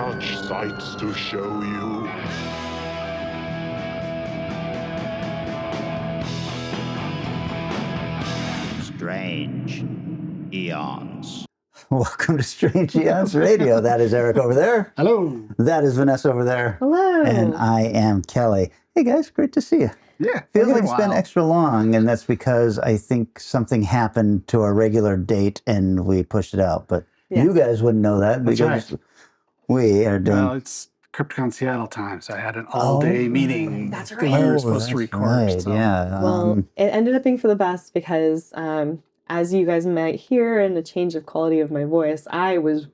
such sights to show you. Strange Eons. Welcome to Strange Eons Radio. That is Eric over there. Hello. That is Vanessa over there. Hello. And I am Kelly. Hey guys, great to see you. Yeah. Feels like it's been extra long, and that's because I think something happened to our regular date and we pushed it out. But you guys wouldn't know that because we are doing. Well, it's Crypticon Seattle time, so I had an all-day meeting. That's that we right. were supposed to record. Right, so. yeah. Well, it ended up being for the best because, as you guys might hear in the change of quality of my voice, I was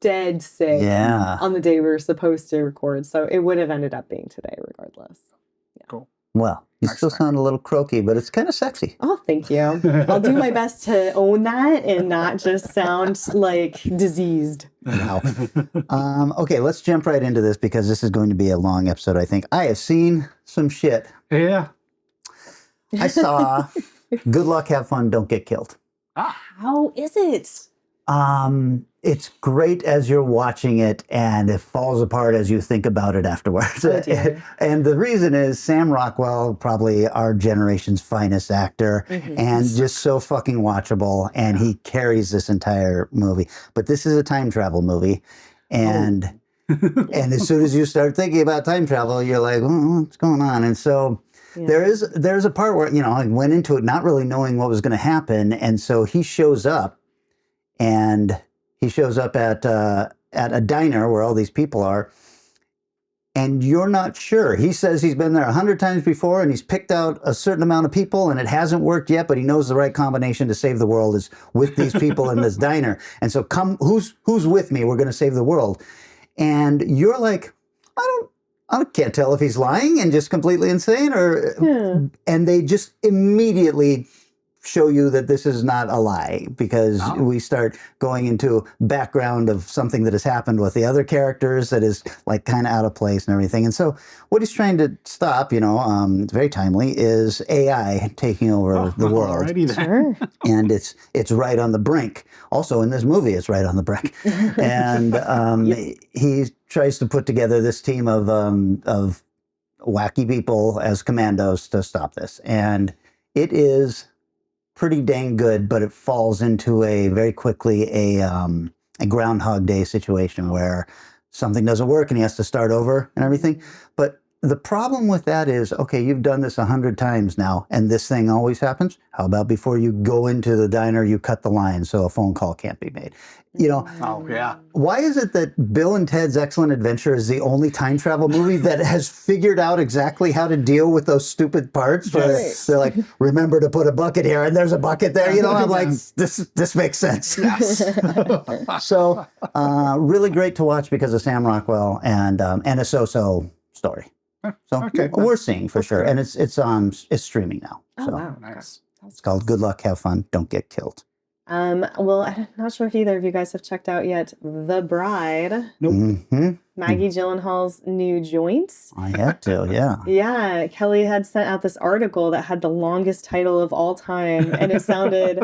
dead sick on the day we were supposed to record. So it would have ended up being today regardless. Yeah. Cool. Well, you still sound a little croaky, but it's kind of sexy. Oh, thank you. I'll do my best to own that and not just sound like diseased. Wow. Okay, let's jump right into this because this is going to be a long episode, I think. I have seen some shit. Yeah. I saw Good Luck, Have Fun, Don't Get Killed. How is it? It's great as you're watching it, and it falls apart as you think about it afterwards. Oh, dear. And the reason is Sam Rockwell, probably our generation's finest actor, and just so fucking watchable, and he carries this entire movie. But this is a time travel movie, and and as soon as you start thinking about time travel, you're like, what's going on? And so there's a part where, I went into it not really knowing what was going to happen, and so he shows up, and he shows up at a diner where all these people are, and you're not sure. He says he's been there 100 times before, and he's picked out a certain amount of people, and it hasn't worked yet, but he knows the right combination to save the world is with these people in this diner. And so who's with me? We're going to save the world. And you're like, I can't tell if he's lying and just completely insane, and they just immediately show you that this is not a lie because we start going into background of something that has happened with the other characters that is like kind of out of place and everything. And so what he's trying to stop, it's very timely, is AI taking over the world. Sure. And it's right on the brink. Also in this movie, it's right on the brink. And he tries to put together this team of wacky people as commandos to stop this. And it is pretty dang good, but it falls into very quickly a Groundhog Day situation where something doesn't work and he has to start over and everything. But the problem with that is, okay, you've done this 100 times now, and this thing always happens. How about before you go into the diner, you cut the line so a phone call can't be made? Why is it that Bill and Ted's Excellent Adventure is the only time travel movie that has figured out exactly how to deal with those stupid parts? Where they're like, remember to put a bucket here, and there's a bucket there. I'm like, this makes sense. Yes. So, really great to watch because of Sam Rockwell and a so-so story. So we're seeing for sure, and it's streaming now. Oh, wow. Nice. It's called Good Luck, Have Fun, Don't Get Killed. Well, I'm not sure if either of you guys have checked out yet The Bride. Nope. Mm-hmm. Maggie Gyllenhaal's new joint. I had to, yeah. Yeah, Kelly had sent out this article that had the longest title of all time, and it sounded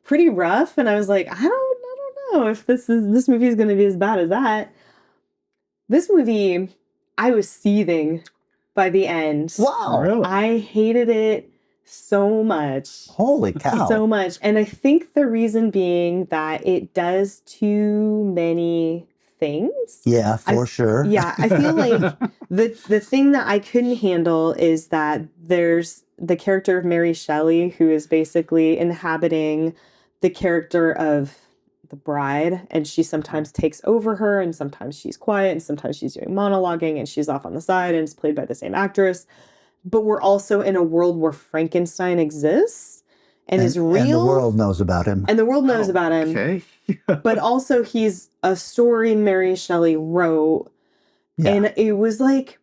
pretty rough. And I was like, I don't know if this movie is going to be as bad as that. This movie, I was seething by the end. Wow. Really? I hated it so much. Holy cow. So much. And I think the reason being that it does too many things. Yeah, for sure. Yeah, I feel like the thing that I couldn't handle is that there's the character of Mary Shelley who is basically inhabiting the character of the bride, and she sometimes takes over her, and sometimes she's quiet, and sometimes she's doing monologuing, and she's off on the side, and it's played by the same actress. But we're also in a world where Frankenstein exists and is real. And the world knows about him. And the world knows about him. Okay. But also he's a story Mary Shelley wrote. Yeah. And it was like,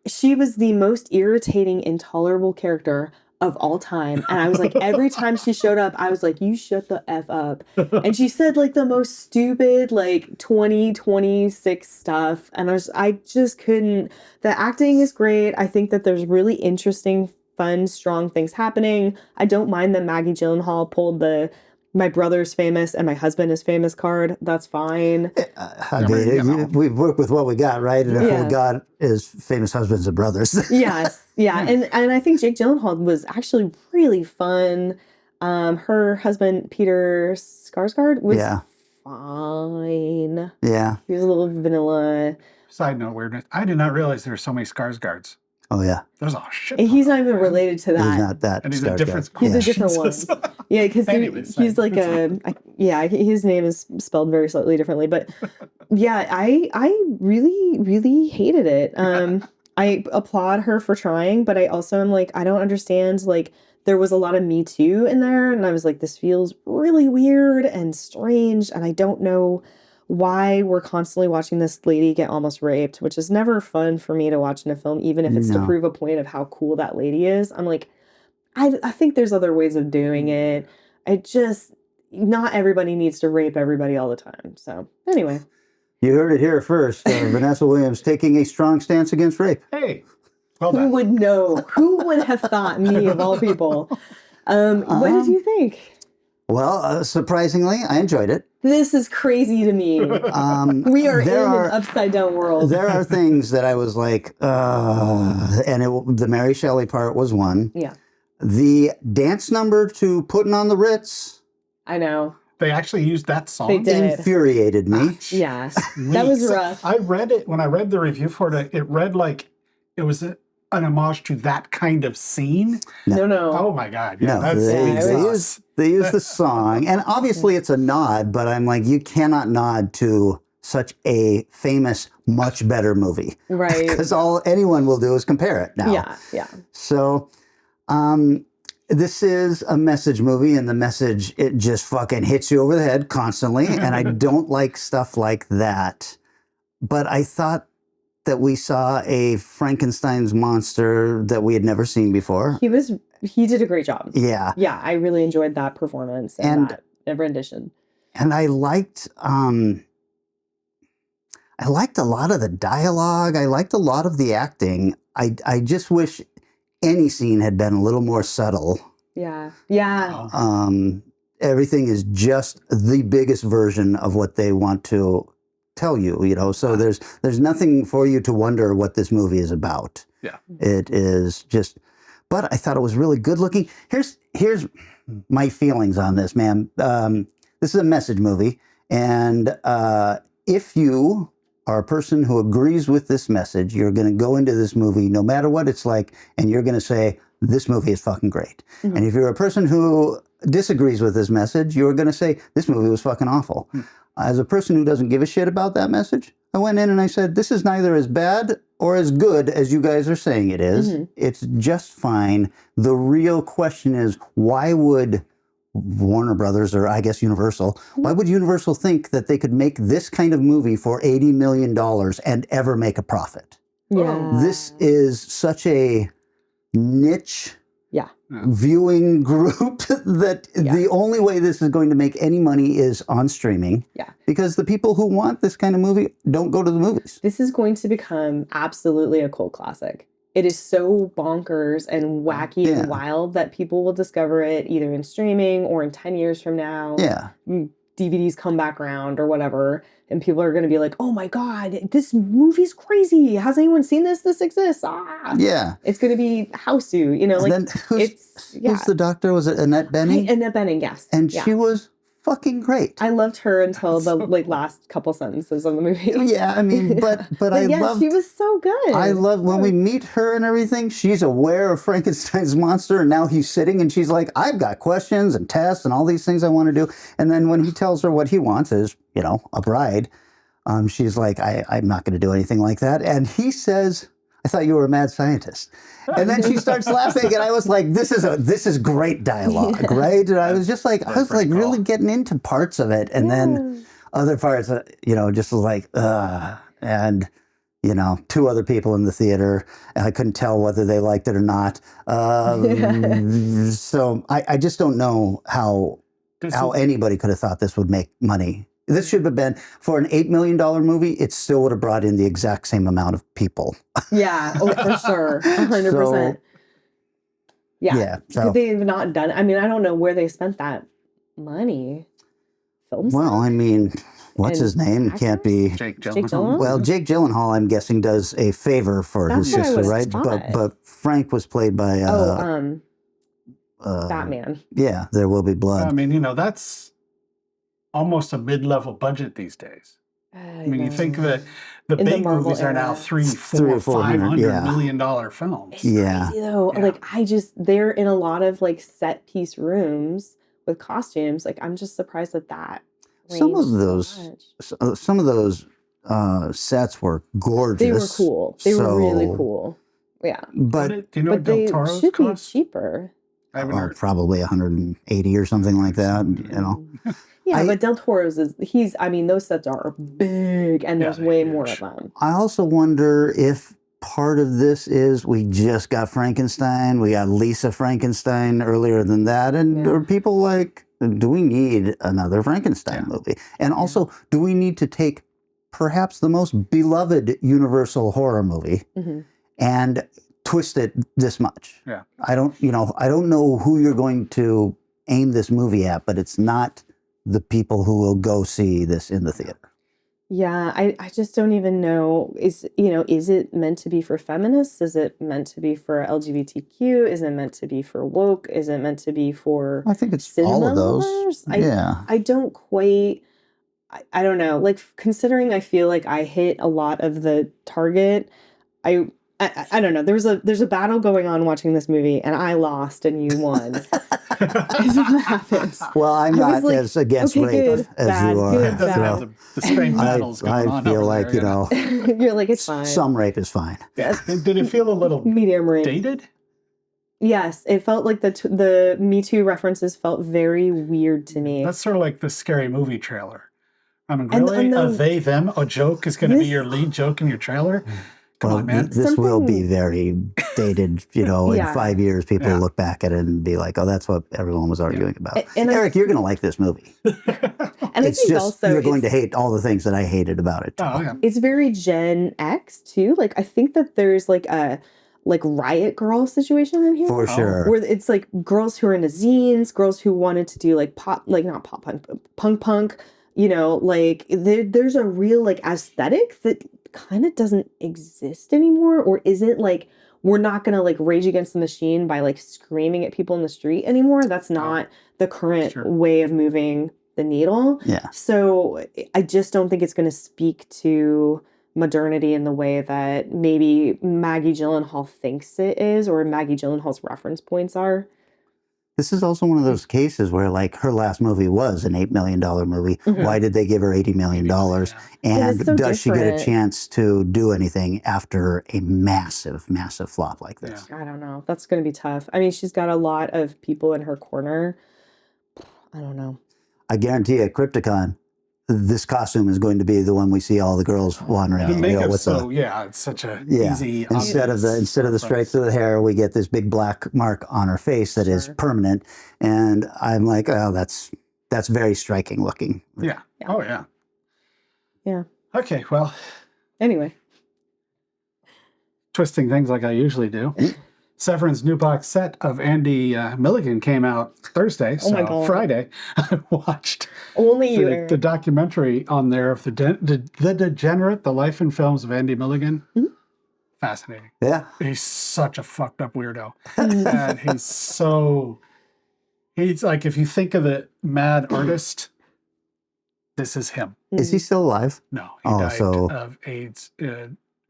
she was the most irritating, intolerable character of all time. And I was like, every time she showed up, I was like, you shut the F up. And she said like the most stupid, like 2026 stuff. And I just couldn't. The acting is great. I think that there's really interesting, fun, strong things happening. I don't mind that Maggie Gyllenhaal pulled the my brother's famous and my husband is famous card. That's fine. I mean, we work with what we got, right? And if what we got is famous husbands and brothers. Yes. Yeah. And I think Jake Gyllenhaal was actually really fun. Her husband, Peter Skarsgård, was fine. Yeah. He was a little vanilla. Side note weirdness. I did not realize there were so many Skarsgårds. Oh, yeah. There's a shit. And he's not even related to that. He's not that. And he's a different. He's a different one. Yeah, because he's like his name is spelled very slightly differently. But yeah, I really, really hated it. I applaud her for trying, but I also am like, I don't understand. Like, there was a lot of Me Too in there, and I was like, this feels really weird and strange, and I don't know why we're constantly watching this lady get almost raped, which is never fun for me to watch in a film, even if it's to prove a point of how cool that lady is. I'm like, I think there's other ways of doing it. Not everybody needs to rape everybody all the time. So anyway. You heard it here first. Vanessa Williams taking a strong stance against rape. Hey, well Who done. would know? Who would have thought? Me, of all people. What did you think? Well, surprisingly, I enjoyed it. This is crazy to me. We are in an upside down world. There are things that I was like, and the Mary Shelley part was one. Yeah. The dance number to Putting on the Ritz. I know. They actually used that song. They did. Infuriated me. Yeah. That was rough. I read it, when I read the review for it, it read like it was an homage to that kind of scene. No. Oh my God. Yeah, No, they use the song. And obviously it's a nod, but I'm like, you cannot nod to such a famous, much better movie. Right. Because all anyone will do is compare it now. Yeah. So, this is a message movie, and the message, it just fucking hits you over the head constantly, and I don't like stuff like that. But I thought that we saw a Frankenstein's monster that we had never seen before. He did a great job. Yeah. Yeah, I really enjoyed that performance and that rendition. And I liked a lot of the dialogue. I liked a lot of the acting. I just wish any scene had been a little more subtle. Yeah. Everything is just the biggest version of what they want to tell you, so there's nothing for you to wonder what this movie is about. Yeah. It is just, but I thought it was really good looking. Here's my feelings on this, man. This is a message movie, and if you are a person who agrees with this message, you're going to go into this movie no matter what it's like, and you're going to say, this movie is fucking great. Mm-hmm. And if you're a person who disagrees with this message, you're going to say, this movie was fucking awful. Mm. As a person who doesn't give a shit about that message, I went in and I said, this is neither as bad or as good as you guys are saying it is. Mm-hmm. It's just fine. The real question is, why would Warner Brothers, or I guess Universal, why would Universal think that they could make this kind of movie for $80 million and ever make a profit? Yeah. This is such a niche viewing group that the only way this is going to make any money is on streaming. Yeah. Because the people who want this kind of movie don't go to the movies. This is going to become absolutely a cult classic. It is so bonkers and wacky and wild that people will discover it either in streaming or in 10 years from now. Yeah. DVDs come back around or whatever. And people are going to be like, oh my God, this movie's crazy. Has anyone seen this? This exists. Ah. Yeah. It's going to be Houseu, like then who's the doctor? Was it Annette Bening? Annette Bening, yes. And she was fucking great. I loved her until the last couple sentences of the movie. Yeah, I mean, but I loved. She was so good. I love when we meet her and everything. She's aware of Frankenstein's monster, and now he's sitting and she's like, "I've got questions and tests and all these things I want to do." And then when he tells her what he wants is, a bride, she's like, "I'm not going to do anything like that." And he says, "I thought you were a mad scientist." And then she starts laughing, and I was like, "This is great dialogue, right?" And I was just like, really getting into parts of it, and then other parts, just like, and two other people in the theater, and I couldn't tell whether they liked it or not. So I just don't know how anybody could have thought this would make money. This should have been, for an $8 million movie, it still would have brought in the exact same amount of people. Yeah, for sure. 100%. So Could they have not done it? I mean, I don't know where they spent that money. Film Well, I mean, what's And his name? It can't actors? be. Jake Jake Gyllenhaal. Gyllenhaal? Well, Jake Gyllenhaal, I'm guessing, does a favor for That's his what I sister, would've right? thought. But Frank was played by Batman. Yeah, There Will Be I Blood. mean, that's almost a mid-level budget these days. I mean, you think that the In the big Marvel movies are now era. 300, Three or 400, 400, $500 yeah. million films. It's Yeah. crazy though. Yeah. Like they're in a lot of like set piece rooms with costumes. Like I'm just surprised at that. Some of range so those, much. some of those sets were gorgeous. They were cool. They were really So- cool. Yeah. But Do you know But what Del they Toro's should be cost? cheaper. I haven't oh, heard. probably 180 or something like that. You know, Yeah, I- but Del Toro's those sets are big and Yeah, there's they're way more huge. of them. I also wonder if part of this is we just got Frankenstein, we got Lisa Frankenstein earlier than that, and Yeah. are people like, do we need another Frankenstein Yeah. movie? And also, do we need to take perhaps the most beloved Universal horror movie Mhm. and twist it this much? Yeah. I don't know who you're going to aim this movie at, but it's not the people who will go see this in the theater. Yeah, I just don't even know. Is it meant to be for feminists? Is it meant to be for LGBTQ? Is it meant to be for woke? Is it meant to be for I think it's cinema all of those. lovers? Yeah. I don't quite. I don't know. Like considering I feel like I hit a lot of the target. I don't know. There's a battle going on watching this movie, and I lost and you won. Is what happens. Well, I'm I was not like, as against okay, rape good, as bad, you are. good, It doesn't bad. have the strange battles going I on. feel over like, there, You're like it's fine. some rape is fine. Did it feel a little Medium rape. dated? Yes, it felt like the Me Too references felt very weird to me. That's sort of like the Scary Movie trailer. I mean, And- really? and A the- they, them, a joke is going to be This- your lead joke in your trailer? Come Well, on, man. this will be Something- very dated. In Yeah. 5 years, people Yeah. will look back at it and be like, "Oh, that's what everyone was arguing about." And Eric, you're going to like this movie. and I It's think just also you're going to it's- hate all the things that I hated about it. Oh, yeah. it's very Gen X too. Like I think that there's like a Riot Girl situation in here. For sure. Where it's like girls who are into zines, girls who wanted to do like not pop punk, but punk, like there's a real like aesthetic that kind of doesn't exist anymore, or isn't like we're not gonna like rage against the machine by like screaming at people in the street anymore. That's not the current Sure. way of moving the needle. Yeah. So I just don't think it's gonna speak to modernity in the way that maybe Maggie Gyllenhaal thinks it is, or Maggie Gyllenhaal's reference points are. This is also one of those cases where, like, her last movie was an $8 million movie. Mhm. Why did they give her $80 million? Yeah. And it's so does she get a different. chance to do anything after a massive, massive flop like this? Yeah. I don't know. That's going to be tough. I mean, she's got a lot of people in her corner. I don't know. I guarantee at Crypticon, this costume is going to be the one we see all the girls wandering. The in. makeup's What's so, it's such a Yeah. easy. Instead of the obvious stripes of the hair, we get this big black mark on her face that is Sure. permanent, and I'm like, oh, that's very striking looking. Yeah. Yeah. Oh, yeah. Yeah. Okay, well, Anyway. twisting things like I usually do. Severin's new box set of Andy Milligan came out Thursday, Oh my so God. Friday I watched Only you, the Eric. documentary on there of the Degenerate, the life and films of Andy Milligan. Mhm. Fascinating. Yeah, He's such a fucked up weirdo. Mhm. And he's like, if you think of the mad artist, this is him. is he still alive? No, he Oh, died so- of AIDS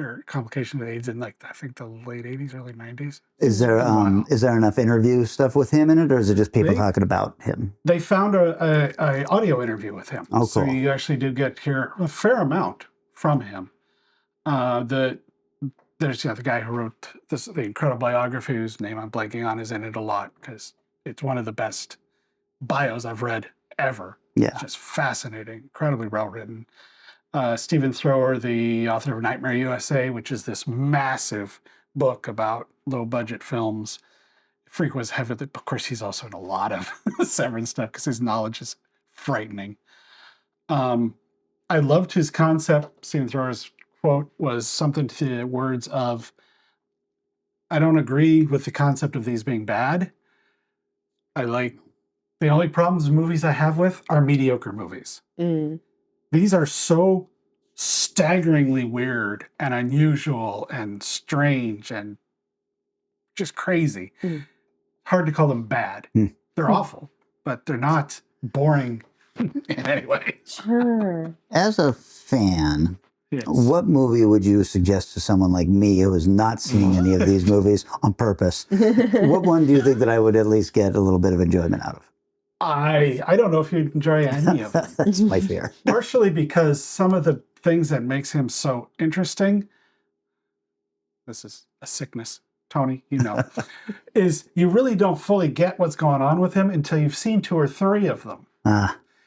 or complication of AIDS in like I think the late 80s, early 90s. Is there Wow. is there enough interview stuff with him in it, or is it just people They- talking about him? They found a audio interview with him. Oh, So cool. you actually did get to hear a fair amount from him. There's the guy who wrote the incredible biography, whose name I'm blanking on, is in it a lot because it's one of the best bios I've read ever. Yeah, It's just fascinating, incredibly well written. Stephen Thrower, the author of Nightmare USA, which is this massive book about low budget films. Freak was heavily, of course, he's also in a lot of Severin stuff because his knowledge is frightening. I loved his concept. Stephen Thrower's quote was something to the words of, I don't agree with the concept of these being bad. I like The only problems movies I have with are mediocre movies. Mm. These are so staggeringly weird and unusual and strange and just crazy. Mm. Hard to call them bad. They're awful, but they're not boring in any way. Sure. As a fan, Yes. what movie would you suggest to someone like me who has not seen any of these movies on purpose? What one do you think that I would at least get a little bit of enjoyment out of? I don't know if you'd enjoy any of them. That's my fear. Partially because some of the things that makes him so interesting, this is a sickness, Tony, you know, is you really don't fully get what's going on with him until you've seen 2 or 3 of them.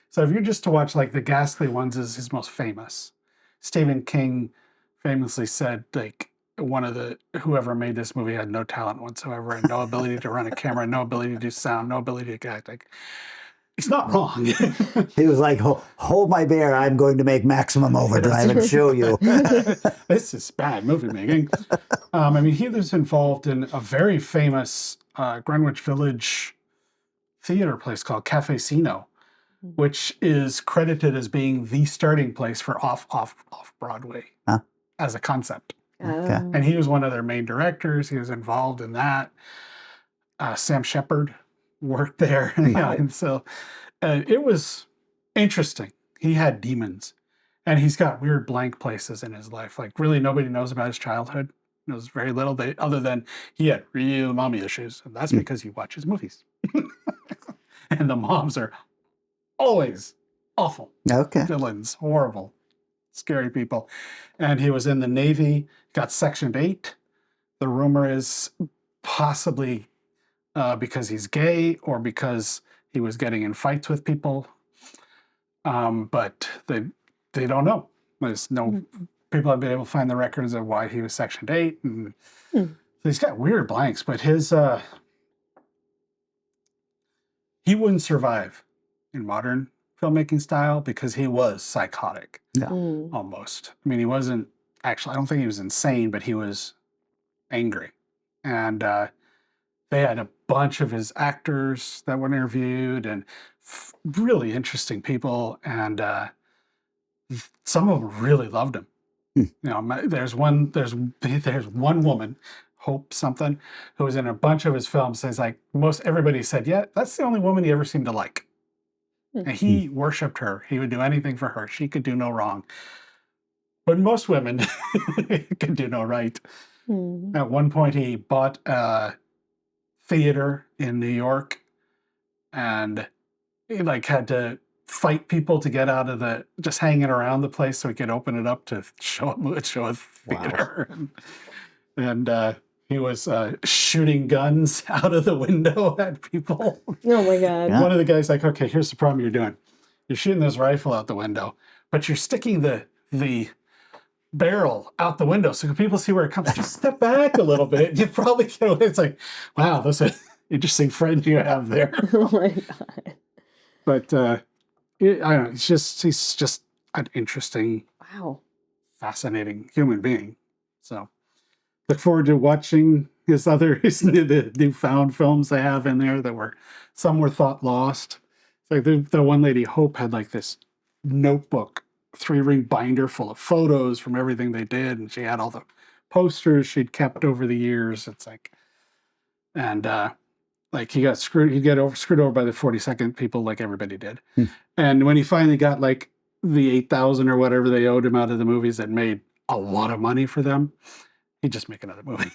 So if you're just to watch like the ghastly ones is his most famous. Stephen King famously said like whoever made this movie had no talent whatsoever and no ability to run a camera, no ability to do sound, no ability to act. Like, he's not wrong. He was like, hold my beer, I'm going to make maximum overdrive and show you. This is bad movie making. I mean, he was involved in a very famous Greenwich Village theater place called Cafe Sino, which is credited as being the starting place for off Broadway as a concept. Okay. And he was one of their main directors. He was involved in that. Sam Shepard worked there. And so it was interesting. He had demons. And he's got weird blank places in his life. Like, really, nobody knows about his childhood. Knows very little, other than he had real mommy issues. And that's because he watches movies. And the moms are always awful. Okay. Villains, horrible, scary people. And he was in the Navy, got Sectioned 8. The rumor is possibly because he's gay or because he was getting in fights with people. But they don't know. There's no people have been able to find the records of why he was Sectioned 8. And so he's got weird blanks, but his he wouldn't survive in modern filmmaking style because he was psychotic. Yeah. Almost. I mean, he wasn't actually, I don't think he was insane, but he was angry. And they had a bunch of his actors that were interviewed and really interesting people. And some of them really loved him. You know, there's one woman, Hope something, who was in a bunch of his films. It's like most everybody said, yeah, that's the only woman he ever seemed to like. And he worshipped her. He would do anything for her. She could do no wrong. But most women could do no right. At one point, he bought a theater in New York, and he like had to fight people to get out of just hanging around the place so he could open it up to show a theater. Wow. And he was shooting guns out of the window at people. Oh my God. One of the guys like, okay, here's the problem you're doing. You're shooting this rifle out the window, but you're sticking the barrel out the window so people see where it comes. Just step back a little bit. You probably get away. It's like, wow, that's an interesting friend you have there. Oh my God. But I don't know. He's just an interesting, fascinating human being. So look forward to watching his the newfound films they have in there some were thought lost. It's like the one lady, Hope, had like this notebook, 3-ring binder full of photos from everything they did. And she had all the posters she'd kept over the years. It's like, and like he got screwed over by the 42nd people like everybody did. And when he finally got like the 8,000 or whatever they owed him out of the movies that made a lot of money for them, he'd just make another movie.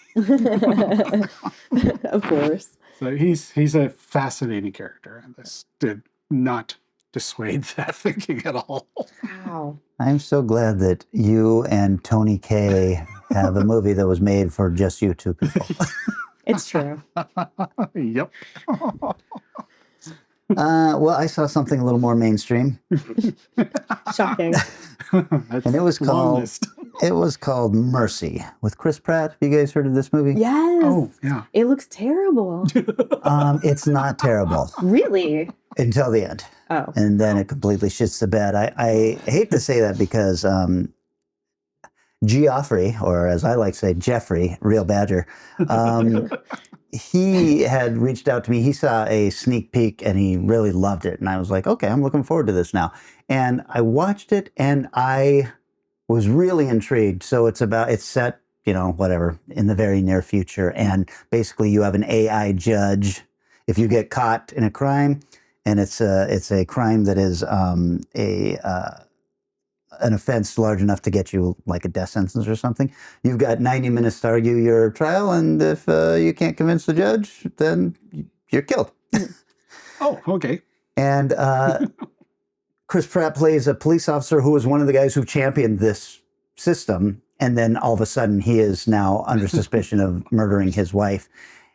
Of course. So he's a fascinating character, and this did not dissuade that thinking at all. Wow. I'm so glad that you and Tony Kaye have a movie that was made for just you two people. It's true. Yep. Well, I saw something a little more mainstream. Shocking. And it was called Mercy with Chris Pratt. Have you guys heard of this movie? Yes. Oh, yeah. It looks terrible. It's not terrible. Really? Until the end. Oh. And then it completely shits the bed. I hate to say that because Geoffrey, or as I like to say, Jeffrey, Real Badger, he had reached out to me. He saw a sneak peek and he really loved it. And I was like, okay, I'm looking forward to this now. And I watched it and I was really intrigued. So it's set, whatever, in the very near future. And basically you have an AI judge. If you get caught in a crime, and it's a crime that is an offense large enough to get you like a death sentence or something, you've got 90 minutes to argue your trial, and if you can't convince the judge, then you're killed. Oh, okay. And Chris Pratt plays a police officer who was one of the guys who championed this system, and then all of a sudden he is now under suspicion of murdering his wife,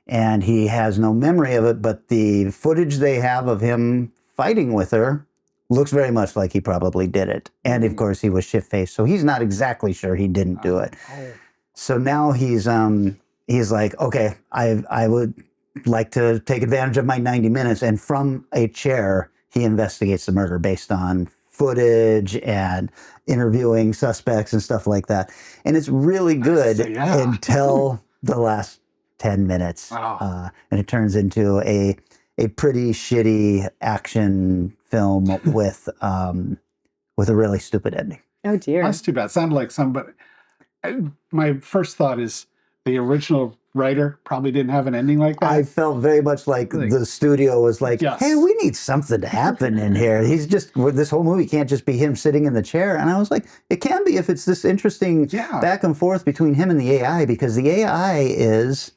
and he has no memory of it, but the footage they have of him fighting with her looks very much like he probably did it. And of course he was shit-faced, so he's not exactly sure he didn't do it. So now he's like, okay, I would like to take advantage of my 90 minutes. And from a chair, he investigates the murder based on footage and interviewing suspects and stuff like that. And it's really good until the last 10 minutes. Wow. And it turns into a pretty shitty action film with a really stupid ending. Oh dear. That's too bad. Sounded like somebody. My first thought is the original writer probably didn't have an ending like that. I felt very much like the studio was like, hey, we need something to happen in here. This whole movie can't just be him sitting in the chair. And I was like, it can be if it's this interesting back and forth between him and the AI, because the AI is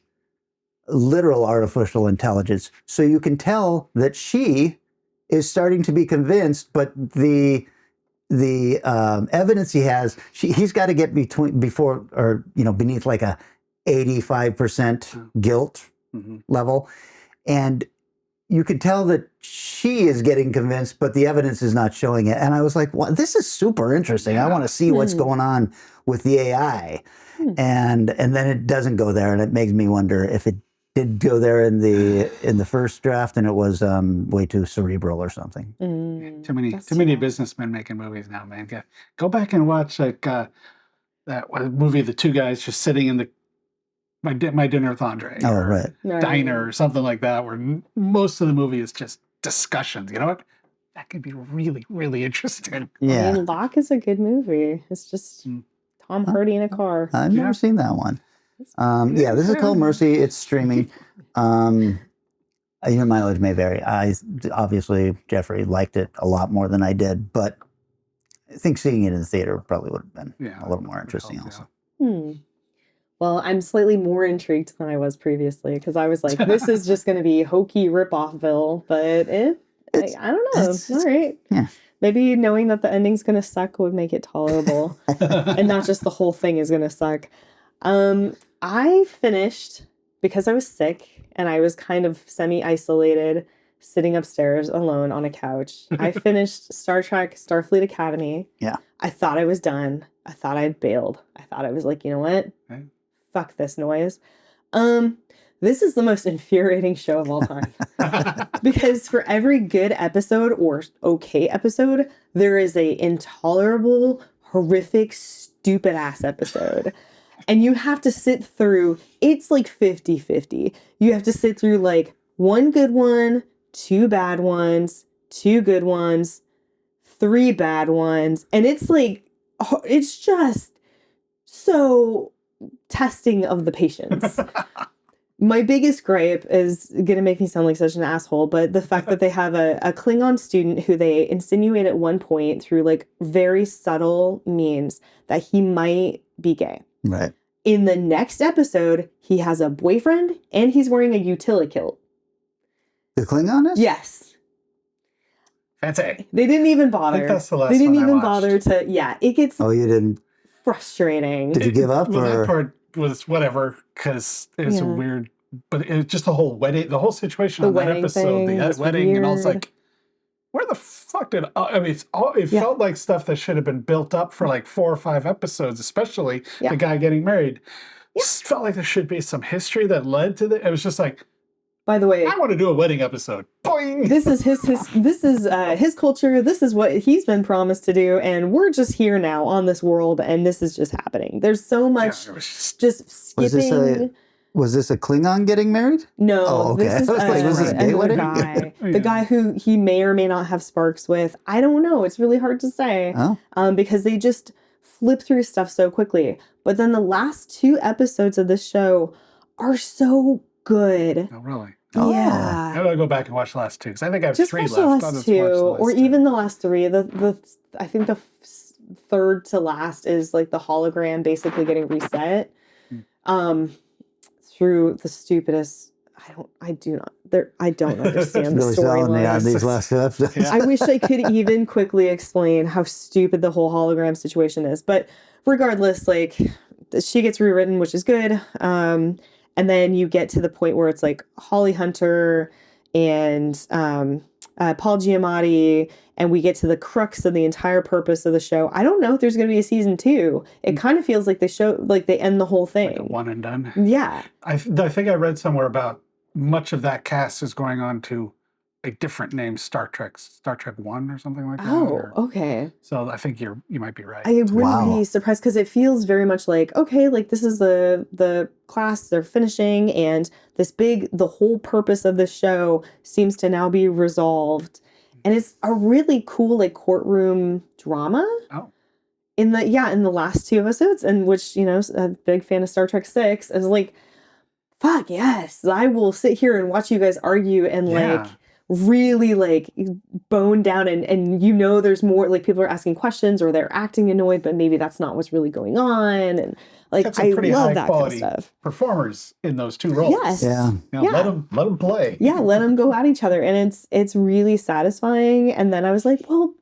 literal artificial intelligence. So you can tell that she is starting to be convinced, but the evidence he has, he's got to get beneath like a 85% guilt level. And you could tell that she is getting convinced, but the evidence is not showing it. And I was like, well, this is super interesting. I want to see what's going on with the AI. And then it doesn't go there. And it makes me wonder if it did go there in the first draft and it was way too cerebral or something. Too many businessmen making movies now, man. Go back and watch that movie, the two guys just sitting in my dinner with Andre. Oh, right. Diner or something like that, where most of the movie is just discussions. You know what? That could be really, really interesting. Yeah. I mean, Locke is a good movie. It's just Tom Hardy in a car. I've never seen that one. This is called Mercy. It's streaming. Your mileage may vary. Obviously, Jeffrey liked it a lot more than I did, but I think seeing it in the theater probably would have been a little more interesting also. Well, I'm slightly more intrigued than I was previously, because I was like, this is just going to be hokey ripoffville, but I don't know. All right. Yeah. Maybe knowing that the ending's going to suck would make it tolerable, and not just the whole thing is going to suck. I finished, because I was sick and I was kind of semi-isolated, sitting upstairs alone on a couch. I finished Star Trek Starfleet Academy. Yeah. I thought I was done. I thought I'd bailed. I thought I was like, you know what? Okay. Fuck this noise. This is the most infuriating show of all time. Because for every good episode or okay episode, there is a intolerable, horrific, stupid ass episode. And you have to sit through, it's like 50-50. You have to sit through like one good one, two bad ones, two good ones, three bad ones. And it's like, it's just so testing of the patience. My biggest gripe is going to make me sound like such an asshole, but the fact that they have a Klingon student who they insinuate at one point through like very subtle means that he might be gay. Right. In the next episode, he has a boyfriend and he's wearing a utility kilt. The Klingon is? Yes. Fancy. They didn't even bother. I think that's the last They didn't one I even watched. bother to, it gets Oh, you didn't? frustrating. Did you give up? Well, or? that part was whatever, because it was a weird, but it was just the whole wedding, the whole situation The on that wedding episode, thing the was wedding, and I was weird. like, where the fuck did it felt like stuff that should have been built up for like 4 or 5 episodes, especially the guy getting married. Just felt like there should be some history that led to it was just like, By the way, I want to do a wedding episode. Boing! this is his culture. This is what he's been promised to do, and we're just here now on this world, and this is just happening. There's so much Yeah, it was just Was this skipping. Was this a Klingon getting married? No, Oh, okay. this is I was like, was this a gay another wedding? guy. Yeah. The guy who he may or may not have sparks with. I don't know. It's really hard to say. Oh, Because they just flip through stuff so quickly. But then the last 2 episodes of this show are so good. Oh, really? Oh. Yeah. I gotta go back and watch the last 2 because I think I have Just 3 watch left. the I'll last just watch 2, the last or 2. even the last 3. I think the third to last is like the hologram basically getting reset. Through the stupidest. I don't understand the really selling me on storyline. these last 2 episodes. Yeah. I wish I could even quickly explain how stupid the whole hologram situation is. But regardless, like she gets rewritten, which is good. And then you get to the point where it's like Holly Hunter and Paul Giamatti, and we get to the crux of the entire purpose of the show. I don't know if there's going to be a season 2. It kind of feels like they end the whole thing. Like a one and done. Yeah. I think I read somewhere about much of that cast is going on to a different name, Star Trek 1 or something like that. Oh, okay. So I think you might be right. I wouldn't Wow. be surprised because it feels very much like, okay, like this is the class they're finishing, and the whole purpose of the show seems to now be resolved. And it's a really cool like courtroom drama. Oh. In the last 2 episodes, and which, a big fan of Star Trek 6, is like, fuck yes, I will sit here and watch you guys argue and Yeah. like really like bone down, and there's more, like people are asking questions or they're acting annoyed, but maybe that's not what's really going on, and like Got some I pretty love high that kind of quality stuff. performers in those 2 roles. Yes. Yeah. You know, Yeah. let them play. Yeah, let them go at each other, and it's really satisfying. And then I was like, well,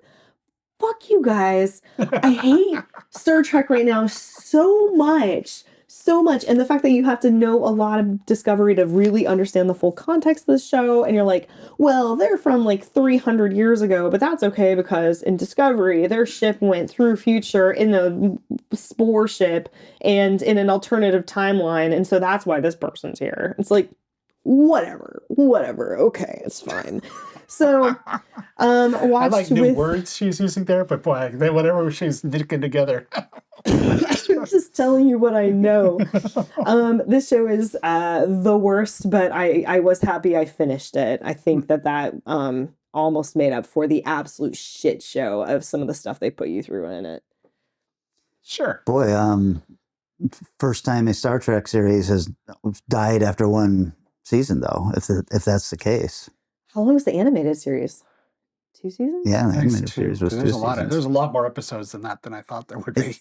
fuck you guys. I hate Star Trek right now so much. And the fact that you have to know a lot of Discovery to really understand the full context of the show. And you're like, well, they're from like 300 years ago, but that's okay because in Discovery, their ship went through future in a spore ship and in an alternative timeline. And so that's why this person's here. It's like, whatever. Okay, it's fine. So, I watched like new with words she's using there, but boy, whatever she's knitting together. I'm just telling you what I know. This show is the worst, but I was happy I finished it. I think that almost made up for the absolute shit show of some of the stuff they put you through in it. Sure. Boy, first time a Star Trek series has died after 1 season, though, if that's the case. How long was the animated series? 2 seasons? Yeah, the Thanks animated to- series was 2 there's seasons. there's a lot more episodes than that than I thought there would be. It's-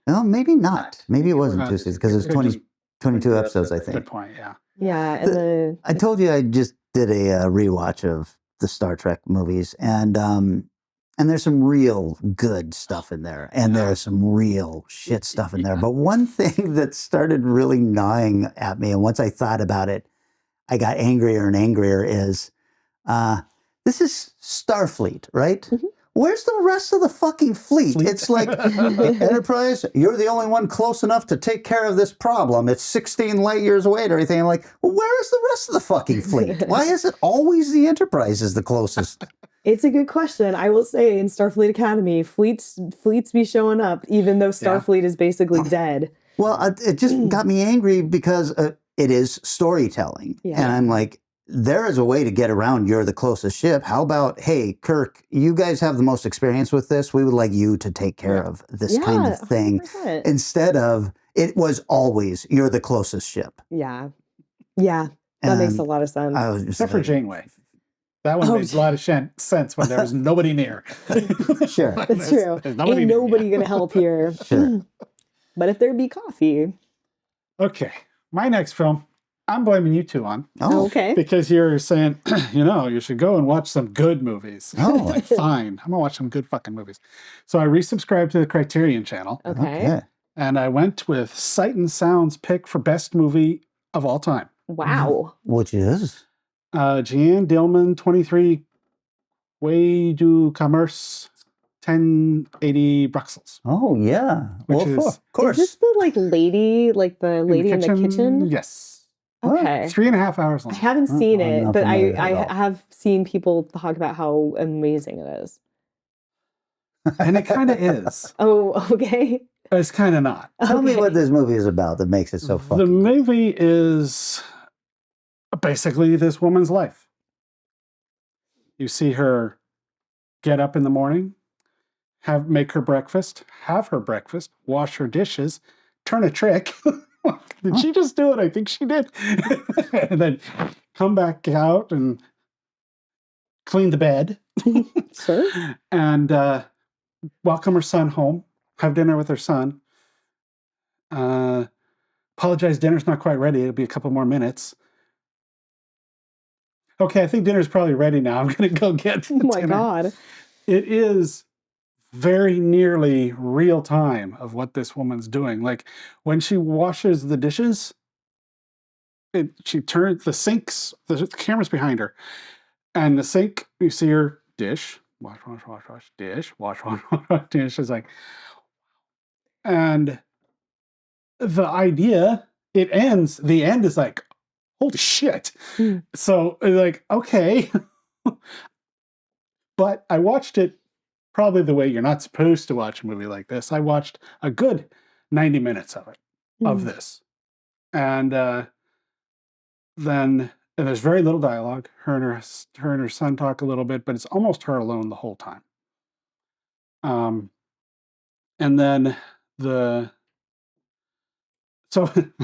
Well, maybe not. Maybe it wasn't Uh, 2 seasons because it's it just- 22 episodes, I Good think. point. Yeah. Yeah, and I told you I just did a rewatch of the Star Trek movies, and there's some real good stuff in there, and there's some real shit stuff in there. But one thing that started really gnawing at me, and once I thought about it, I got angrier and angrier, is this is Starfleet, right? Mhm. Where's the rest of the fucking fleet? It's like, Enterprise, you're the only one close enough to take care of this problem. It's 16 light years away and everything. I'm like, well, where is the rest of the fucking fleet? Why is it always the Enterprise is the closest? it's a good question. I will say in Starfleet Academy, fleets be showing up, even though Starfleet is basically dead. Well, it just got me angry because it is storytelling. Yeah. And I'm like, there is a way to get around you're the closest ship. How about, hey, Kirk, you guys have the most experience with this. We would like you to take care of this kind of thing. 100%. Instead of, it was always, you're the closest ship. Yeah. That makes a And lot of sense. I was just Except for like, Janeway. That one Oh, made a lot of sense when there was nobody near. Sure. That's true. There's Ain't near. nobody gonna help here. Sure. But if there be coffee, Okay. My next film, I'm blaming you 2 on Oh, okay. because you're saying, you should go and watch some good movies. Oh. I'm like, fine. I'm going to watch some good fucking movies. So I resubscribed to the Criterion channel Okay. and I went with Sight and Sound's pick for best movie of all time. Wow. Which is? Jeanne Dillman, 23, Way du Commerce, 1080 Bruxelles. Oh, yeah. Which Well, is- of course. Is this the lady in the kitchen? Yes. Okay. 3.5 hours long. I haven't Oh, seen I'm it, not but familiar I at all. have seen people talk about how amazing it is. And it kind of is. Oh, okay. It's kind of not. Tell me what this movie is about that makes it so The fucking. movie is basically this woman's life. You see her get up in the morning, make her breakfast, have her breakfast, wash her dishes, turn a trick. Did she just do it? I think she did. And then come back out and clean the bed. Sure. And welcome her son home, have dinner with her son. Apologize, dinner's not quite ready. It'll be a couple more minutes. Okay, I think dinner's probably ready now. I'm going to go get Oh my dinner. God. It is very nearly real time of what this woman's doing. Like when she washes the dishes, she turns the sinks, the camera's behind her. And the sink, you see her dish, wash, dish, wash, dish. It's like, and the idea, the end is like, holy shit. So like, okay. But I watched it probably the way you're not supposed to watch a movie like this. I watched a good 90 minutes of it, of this. And then and there's very little dialogue. Her and her son talk a little bit, but it's almost her alone the whole time. And then so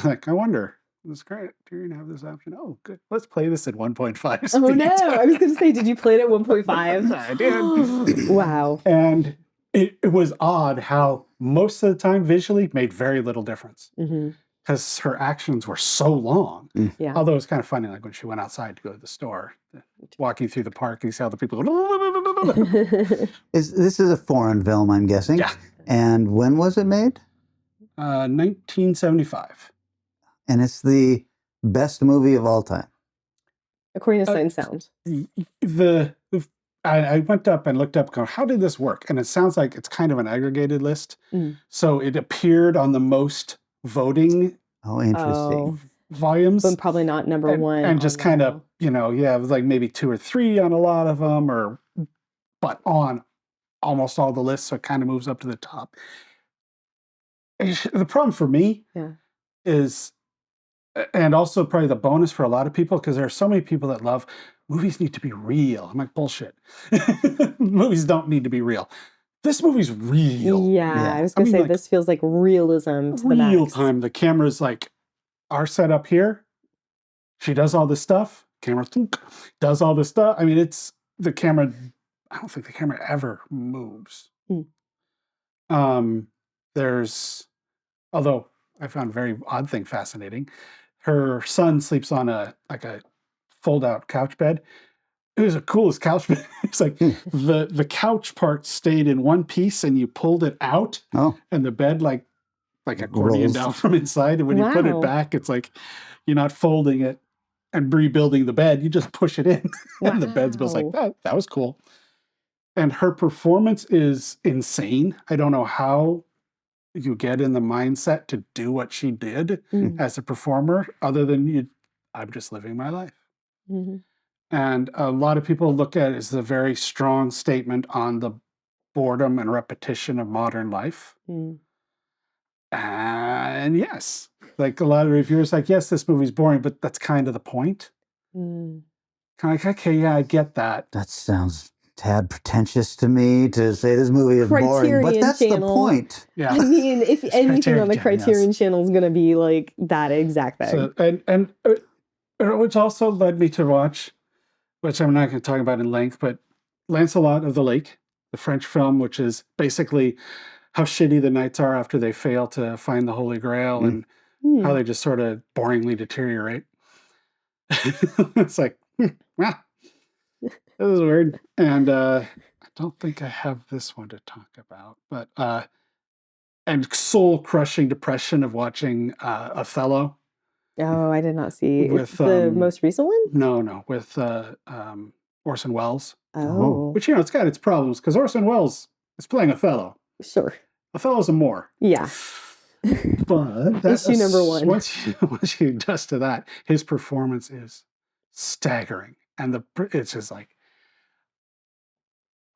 like I wonder, this Criterion have this option? Oh, good. Let's play this at 1.5 speed. Oh no! I was going to say, did you play it at 1.5? I did. Wow. And it was odd how most of the time visually made very little difference. Because her actions were so long. Yeah. Although it's kind of funny, like when she went outside to go to the store, walking through the park, you see all the people go. This is a foreign film, I'm guessing. Yeah. And when was it made? 1975. And it's the best movie of all time. According to Sight and Sound. I went up and looked up, going, how did this work? And it sounds like it's kind of an aggregated list. So it appeared on the most voting. Oh, interesting. Volumes. But probably not number one. And just kind of, it was like maybe 2 or 3 on a lot of them, but on almost all the lists, so it kind of moves up to the top. The problem for me is, and also probably the bonus for a lot of people, because there are so many people that love movies need to be real. I'm like, bullshit. Movies don't need to be real. This movie's real. Yeah, I was going to say, this feels like realism to the max. Real time. The camera's like, our setup here. She does all this stuff. Camera does all this stuff. I mean, it's the camera. I don't think the camera ever moves. There's, although I found a very odd thing fascinating. Her son sleeps on a fold-out couch bed. It was the coolest couch bed. It's like the couch part stayed in one piece, and you pulled it out, and the bed like accordion down from inside. And when you put it back, it's like you're not folding it and rebuilding the bed. You just push it in, and the bed's goes like that. That was cool. And her performance is insane. I don't know how you get in the mindset to do what she did as a performer, other than I'm just living my life. And a lot of people look at it as a very strong statement on the boredom and repetition of modern life. And yes, like a lot of reviewers, like, yes, this movie's boring, but that's kind of the point. Kind of like, okay, yeah, I get that. That sounds tad pretentious to me to say this movie is boring, but that's the point. Yeah. I mean, if anything on the Criterion channel is going to be like that exact thing. So, and which also led me to watch, which I'm not going to talk about in length, but Lancelot of the Lake, the French film, which is basically how shitty the knights are after they fail to find the Holy Grail and how they just sort of boringly deteriorate. It's like, wow. This is weird. And I don't think I have this one to talk about, but and soul-crushing depression of watching Othello. Oh, I did not see with the most recent one. No, with Orson Welles. Oh, which it's got its problems because Orson Welles is playing Othello. Sure, Othello's a Moor. Yeah, but that's issue number one. Once you adjust to that, his performance is staggering, and it's just like.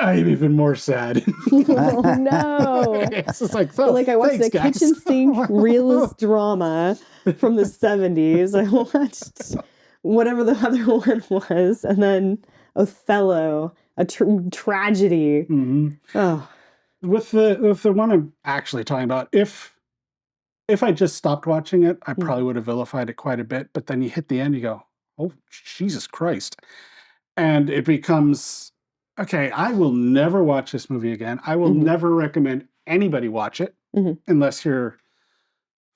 I'm even more sad. Oh no. It's just like, so, Like I watched thanks, a guys. kitchen sink realist drama from the 70s. I watched whatever the other one was, and then Othello, a tragedy. Mhm. Oh, With the one I'm actually talking about, if I just stopped watching it, I probably would have vilified it quite a bit. But then you hit the end, you go, "Oh, Jesus Christ!" And it becomes, okay, I will never watch this movie again. I will never recommend anybody watch it unless you're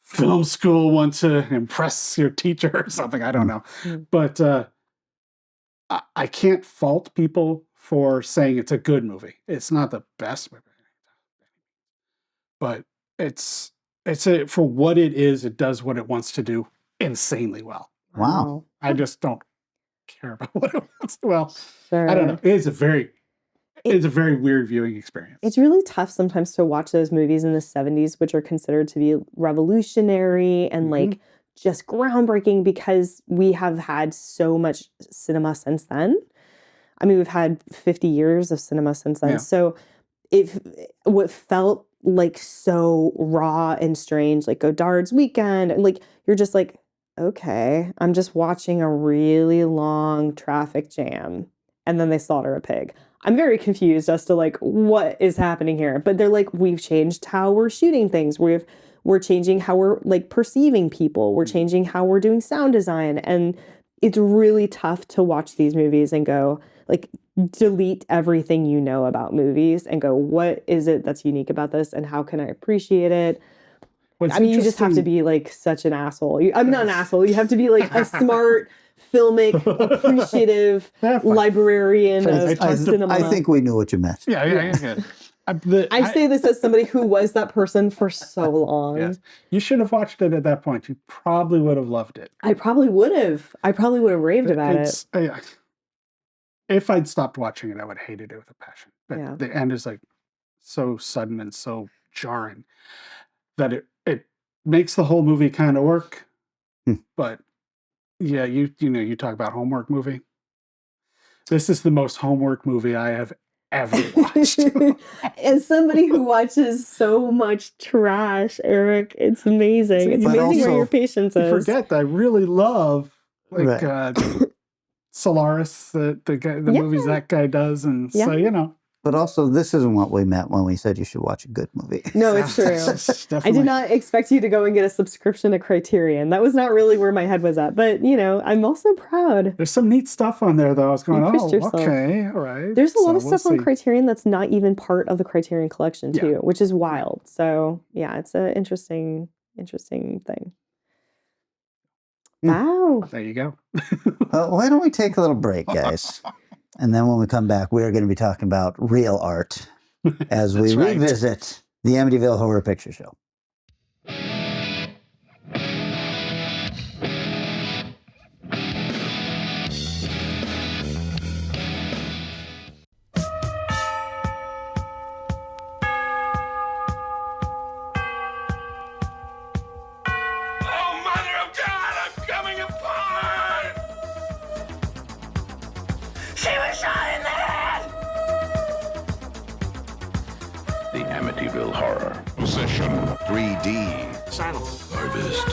film school, want to impress your teacher or something. I don't know. But I can't fault people for saying it's a good movie. It's not the best movie, but it's for what it is. It does what it wants to do insanely well. Wow. I just don't care about what it wants. Well, sure. I don't know. It's a very weird viewing experience. It's really tough sometimes to watch those movies in the 70s, which are considered to be revolutionary and like just groundbreaking, because we have had so much cinema since then. I mean, we've had 50 years of cinema since then. Yeah. So what felt like so raw and strange, like Godard's Weekend, and like you're just like, okay, I'm just watching a really long traffic jam, and then they slaughter a pig. I'm very confused as to like what is happening here. But they're like, we've changed how we're shooting things. We're changing how we're like perceiving people. We're changing how we're doing sound design. And it's really tough to watch these movies and go like, delete everything you know about movies and go, what is it that's unique about this, and how can I appreciate it? What's I mean, you just have to be like such an asshole. I'm not an asshole. You have to be like a smart, filmic, appreciative librarian of cinema. I think we knew what you meant. Yeah. I say this as somebody who was that person for so long. Yes. You should have watched it at that point. You probably would have loved it. I probably would have. I probably would have raved about it. If I'd stopped watching it, I would have hated it with a passion. But Yeah. the end is like so sudden and so jarring that it makes the whole movie kind of work. But yeah, you talk about homework movie. This is the most homework movie I have ever watched. As somebody who watches so much trash, Eric, it's amazing. It's But amazing where also, your patience You is. forget that I really love like Right. Solaris, the movies that guy does, and so But also, this isn't what we meant when we said you should watch a good movie. No, it's true. I did not expect you to go and get a subscription to Criterion. That was not really where my head was at. But, I'm also proud. There's some neat stuff on there, though. I was going, yourself. okay, all right. There's a lot of we'll stuff on see. Criterion that's not even part of the Criterion collection, too, Yeah. which is wild. So, yeah, it's an interesting thing. Wow. There you go. Why don't we take a little break, guys? And then when we come back, we're going to be talking about real art as we That's right. revisit the Amityville Horror Picture Show. Oh, Mother of God, I'm coming apart! She was shot in the head! The Amityville Horror. Possession. 3D. Saddle. Harvest.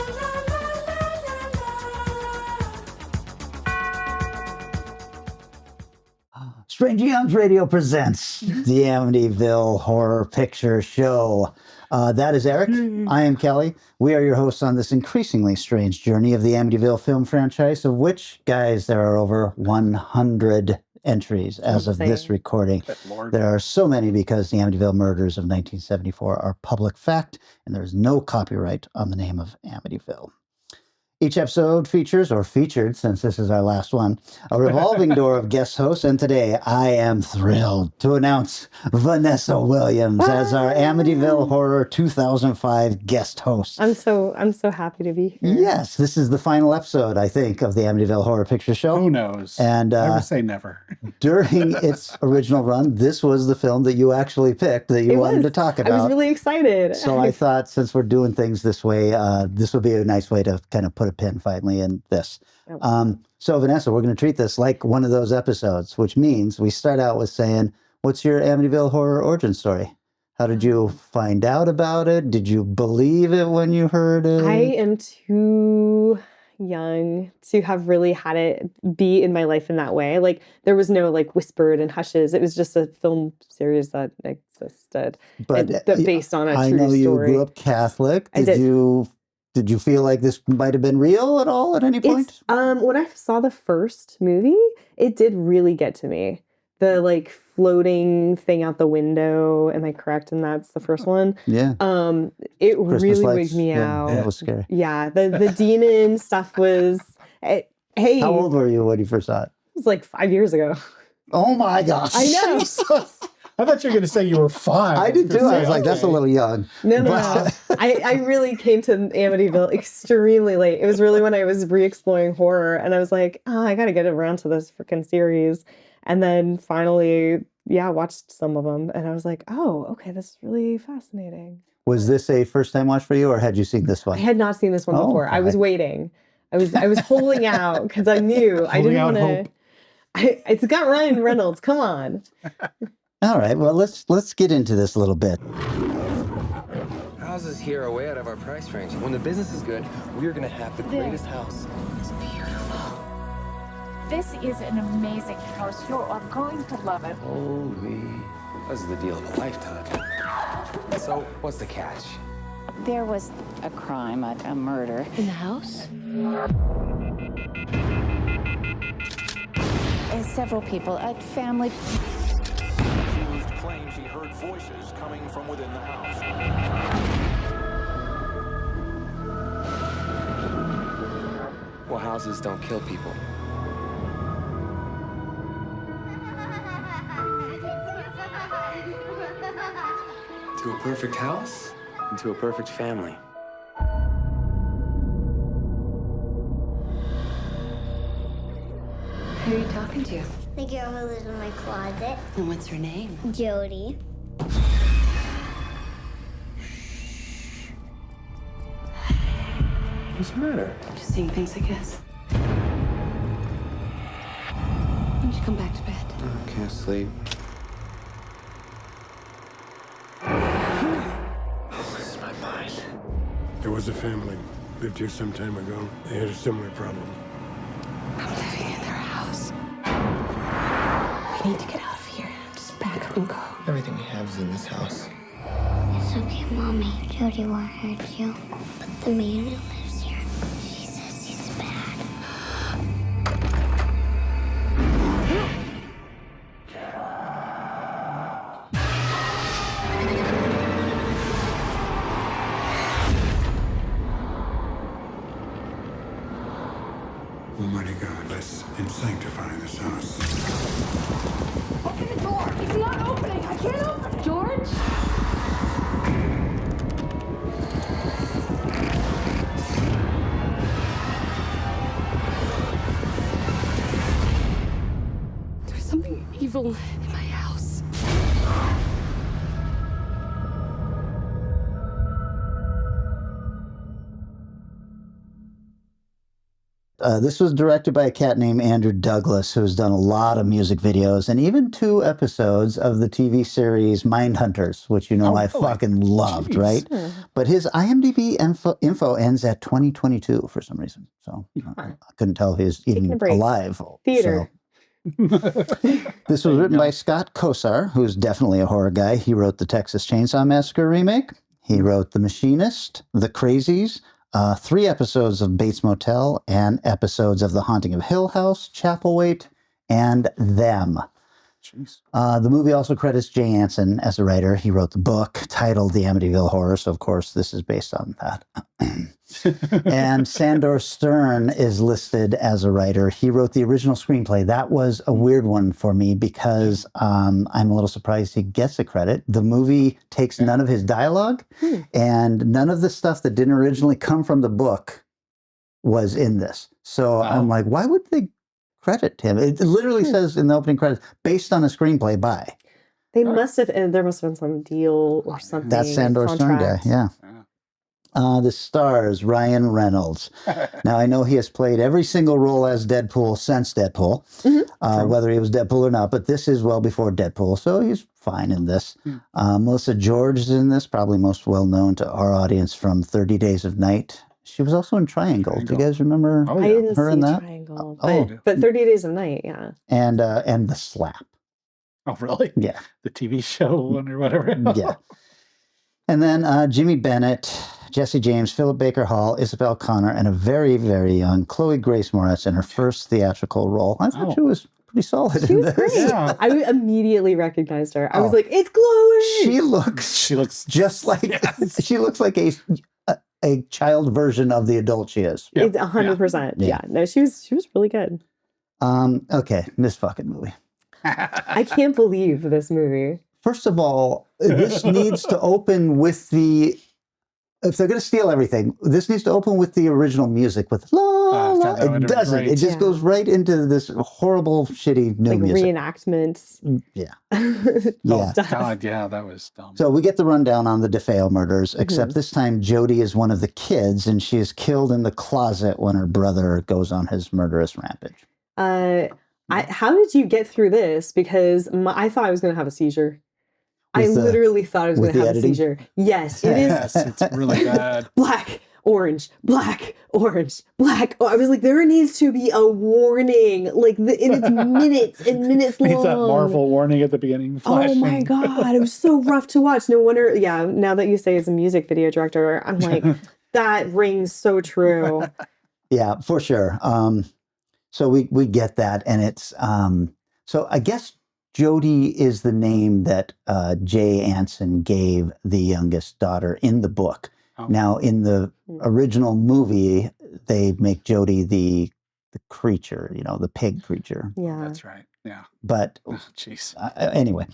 Strange Eons Radio presents the Amityville Horror Picture Show. That is Eric. I am Kelly. We are your hosts on this increasingly strange journey of the Amityville film franchise, of which, guys, there are over 100 entries as of this recording. Lord. There are so many because the Amityville murders of 1974 are public fact, and there is no copyright on the name of Amityville. Each episode features, or featured, since this is our last one, a revolving door of guest hosts. And today I am thrilled to announce Vanessa Williams as our Amityville Horror 2005 guest host. I'm so happy to be here. Yes, this is the final episode, I think, of the Amityville Horror Picture Show. Who knows? And Never say never. during its original run, this was the film that you actually picked that you wanted to talk about. I was really excited. So I thought, since we're doing things this way, this would be a nice way to kind of put a pin finally in this. So Vanessa, we're going to treat this like one of those episodes, which means we start out with saying, What's your Amityville Horror origin story? How did you find out about it? Did you believe it when you heard it? I am too young to have really had it be in my life in that way. Like there was no like whispered and hushes. It was just a film series that existed, But based on a I true know you story. grew up Catholic. I did. Did you feel like this might have been real at all at any point? When I saw the first movie, it did really get to me. The like floating thing out the window. Am I correct? And that's the first one. Yeah. It Christmas really lights. wigged me out. Yeah, it was scary. Yeah. The demon stuff was. Hey. How old were you when you first saw it? It was like 5 years ago. Oh my gosh! I know. Jesus. I thought you were going to say you were 5. I did too. I was like, that's a little young. No. I really came to Amityville extremely late. It was really when I was re-exploring horror, and I was like, oh, I got to get around to this freaking series. And then finally, watched some of them, and I was like, oh, okay, this is really fascinating. Was this a first time watch for you, or had you seen this one? I had not seen this one before. Okay. I was waiting. I was holding out because I knew I didn't want to. It's got Ryan Reynolds. Come on. All right. Well, let's get into this a little bit. Houses here are way out of our price range. When the business is good, we're gonna have the greatest house. It's beautiful. This is an amazing house. You are going to love it. Holy, this is the deal of a lifetime. So, what's the catch? There was a crime, a murder. In the house? Several people, a family. Accused claims he heard voices coming from within the house. Well, houses don't kill people. To a perfect house, and to a perfect family. Who are you talking to? The girl who lives in my closet. And what's her name? Jody. What's the matter? Just seeing things, I guess. Why don't you come back to bed? I can't sleep. This is my mind. There was a family lived here some time ago. They had a similar problem. I'm living in their house. We need to get out of here. Just pack up and go. Everything we have is in this house. It's okay, Mommy. Jody won't hurt you. But the man who lives here, she says he's bad. Almighty God, bless and sanctify this house. Open the door. It's not opening. I can't open it. George? There's something evil in my house. This was directed by a cat named Andrew Douglas, who's done a lot of music videos and even 2 episodes of the TV series Mindhunters, which I fucking loved, right? But his IMDb info ends at 2022 for some reason. So I couldn't tell if he was even alive. Theater. This was written by Scott Kosar, who's definitely a horror guy. He wrote the Texas Chainsaw Massacre remake. He wrote The Machinist, The Crazies, 3 episodes of Bates Motel, and episodes of The Haunting of Hill House, Chapelwaite, and Them. The movie also credits Jay Anson as a writer. He wrote the book titled The Amityville Horror, so of course this is based on that. And Sandor Stern is listed as a writer. He wrote the original screenplay. That was a weird one for me because I'm a little surprised he gets a credit. The movie takes none of his dialogue, and none of the stuff that didn't originally come from the book was in this. So I'm like, why would they credit him? It literally says in the opening credits, based on a screenplay by. They must have, and there must have been some deal or something. That's Sandor Stern guy, yeah. The stars Ryan Reynolds. Now, I know he has played every single role as Deadpool since Deadpool, whether he was Deadpool or not, but this is well before Deadpool, so he's fine in this. Melissa George is in this, probably most well known to our audience from 30 Days of Night. She was also in Triangle. Do you guys remember I didn't her see in that? Triangle, Oh. but 30 Days of Night, yeah. And The Slap. Oh, really? Yeah. The TV show one or whatever. Yeah. And then Jimmy Bennett, Jesse James, Philip Baker Hall, Isabel Connor, and a very, very young Chloe Grace Moretz in her first theatrical role. I thought she was pretty solid She in was this. great. Yeah. I immediately recognized her. I was like, it's Chloe! She looks just like she looks like a child version of the adult she is. It's 100%. Yeah. No, she was really good. Okay, this fucking movie. I can't believe this movie. First of all, this needs to open with the. If they're going to steal everything, this needs to open with the original music with la la. It doesn't. It just goes right into this horrible, shitty new music. Reenactments. Yeah. Oh, God, yeah, that was dumb. So we get the rundown on the DeFeo murders, except this time Jody is one of the kids, and she is killed in the closet when her brother goes on his murderous rampage. How did you get through this? Because I thought I was going to have a seizure. I literally thought I was going to have a seizure. Yes, it is. Yes, it's really bad. Black, orange, black, orange, black. Oh, I was like, there needs to be a warning. Like, it's minutes and minutes long. It's that Marvel warning at the beginning. Oh my God, it was so rough to watch. No wonder, yeah, now that you say as a music video director, I'm like, that rings so true. Yeah, for sure. So we get that, and it's so I guess Jody is the name that Jay Anson gave the youngest daughter in the book. Oh. Now, in the original movie, they make Jody the creature, the pig creature. Yeah, that's right. Yeah, but jeez. Anyway,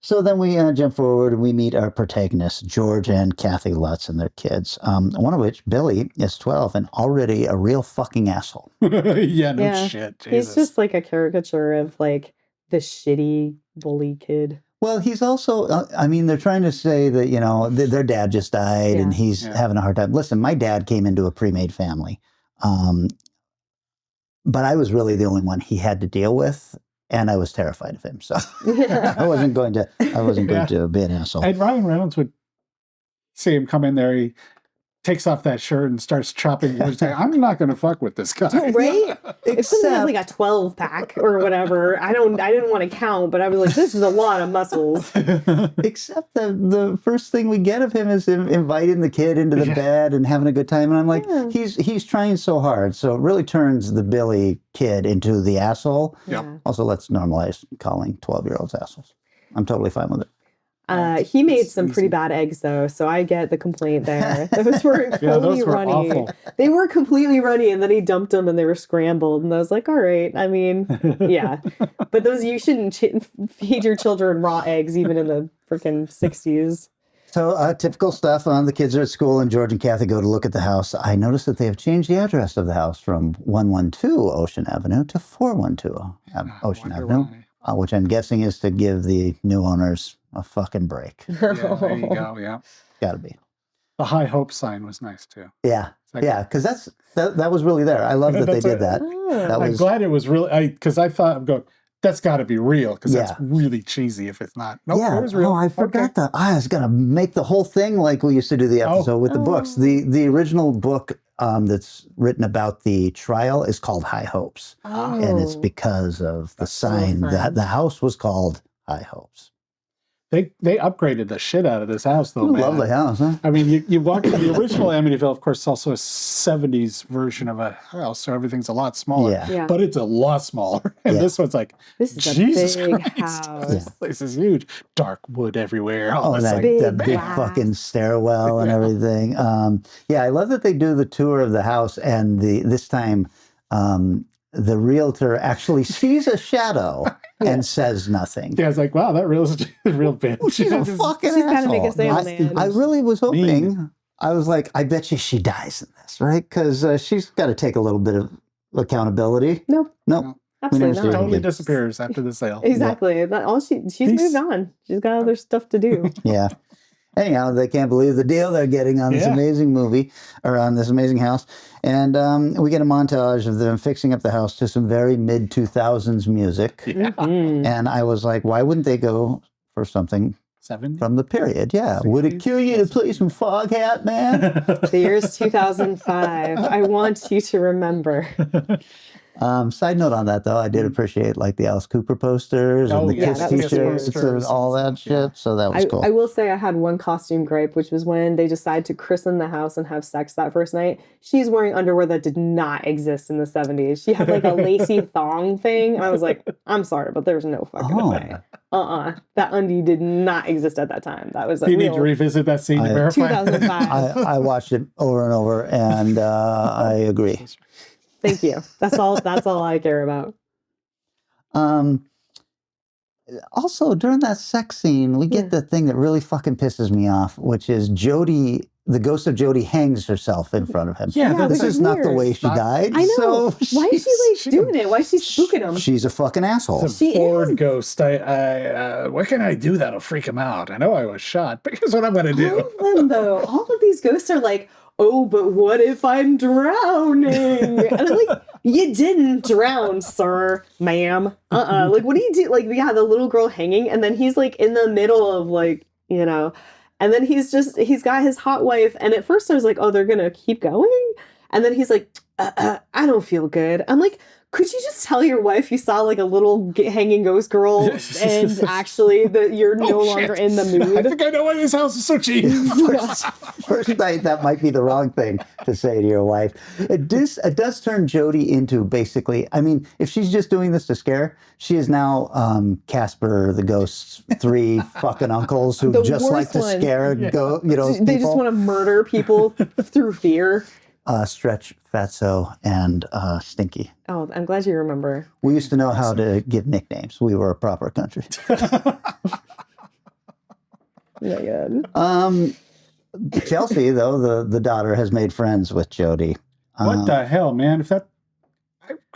so then we jump forward and we meet our protagonists, George and Kathy Lutz and their kids. One of which, Billy, is 12 and already a real fucking asshole. Yeah, shit. Jesus. He's just like a caricature of like the shitty bully kid. Well, he's also, they're trying to say that, their dad just died and he's having a hard time. Listen, my dad came into a pre-made family, but I was really the only one he had to deal with, and I was terrified of him. So I wasn't going to be an asshole. And Ryan Reynolds would see him come in there, he takes off that shirt and starts chopping wood. I'm not going to fuck with this guy. Right? If somebody has like a 12 pack or whatever, I didn't want to count, but I was like, this is a lot of muscles. Except the first thing we get of him is him inviting the kid into the bed and having a good time. And I'm like, he's trying so hard. So it really turns the Billy kid into the asshole. Yeah. Also, let's normalize calling 12-year-olds assholes. I'm totally fine with it. He made some pretty bad eggs, though, so I get the complaint there. Those were fully runny. Awful. They were completely runny, and then he dumped them, and they were scrambled. And I was like, all right. I mean, yeah. But you shouldn't feed your children raw eggs, even in the freaking 60s. So typical stuff. The kids are at school, and George and Kathy go to look at the house. I noticed that they have changed the address of the house from 112 Ocean Avenue to 412 Ocean Avenue, which I'm guessing is to give the new owners a fucking break. Yeah, there you go. Yeah, gotta be. The High Hope sign was nice too. Yeah, because that was really there. I love that they did that. I'm glad it was really. Because I thought I'm going. That's got to be real because that's really cheesy if it's not. Nope, it was real. Oh, I forgot that. I was gonna make the whole thing like we used to do the episode with the books. The original book that's written about the trial is called High Hopes, and it's because of the sign that the house was called High Hopes. They upgraded the shit out of this house, though, man. Lovely house, huh? I mean, you walk into the original Amityville, of course, it's also a 70s version of a house, so everything's a lot smaller. Yeah. But it's a lot smaller. And this one's like, this is Jesus a big Christ. house. This place is huge. Dark wood everywhere. That big fucking stairwell and everything. I love that they do the tour of the house, and this time the realtor actually sees a shadow and says nothing. Yeah, it's like, wow, that real bitch. She's a fucking asshole. She's got to make a sale, man. I really was hoping. I was like, I bet you she dies in this, right? Because she's got to take a little bit of accountability. Nope. Absolutely not. Totally disappears after the sale. Exactly. Yeah. She's moved on. She's got other stuff to do. Yeah. Anyhow, they can't believe the deal they're getting on this amazing movie, or on this amazing house. And we get a montage of them fixing up the house to some very mid-2000s music. Yeah. And I was like, why wouldn't they go for something 70? from the period? Yeah. Would it kill you to play some Foghat, man? The year's 2005. I want you to remember. Side note on that, though, I did appreciate like the Alice Cooper posters and the yeah, Kiss that was t-shirts and all that shit. So that was cool. I will say I had one costume gripe, which was when they decide to christen the house and have sex that first night. She's wearing underwear that did not exist in the 70s. She had like a lacy thong thing. And I was like, I'm sorry, but there's no fucking way. That undie did not exist at that time. That was You need to revisit that scene to verify. 2005. I watched it over and over, and I agree. Thank you. That's all I care about. Also, during that sex scene, we get the thing that really fucking pisses me off, which is Jodie, the ghost of Jodie, hangs herself in front of him. Yeah, this is not the way she died. I know. So why is she like doing it? Why is she spooking him? She's a fucking asshole. It's a bored ghost. What can I do that'll freak him out? I know I was shot, but here's what I'm going to do. All of them, though. All of these ghosts are like, oh, but what if I'm drowning? And I'm like, you didn't drown, sir, ma'am. Like, what do you do? Like, yeah, the little girl hanging, and then he's like in the middle of like, you know, and then he's got his hot wife. And at first I was like, oh, they're going to keep going. And then he's like, I don't feel good. I'm like, could you just tell your wife you saw like a little hanging ghost girl and actually that you're no longer in the mood? I think I know why this house is so cheap. First night, that might be the wrong thing to say to your wife. It does turn Jodie into basically, I mean, if she's just doing this to scare, she is now Casper the Ghost's 3 fucking uncles who The just like to worst ones. scare, They just want to murder people through fear. Stretch, Fatso, and Stinky. Oh, I'm glad you remember. We used to know how to give nicknames. We were a proper country. Yeah, good. Chelsea, though, the daughter, has made friends with Jodie. What the hell, man? If that,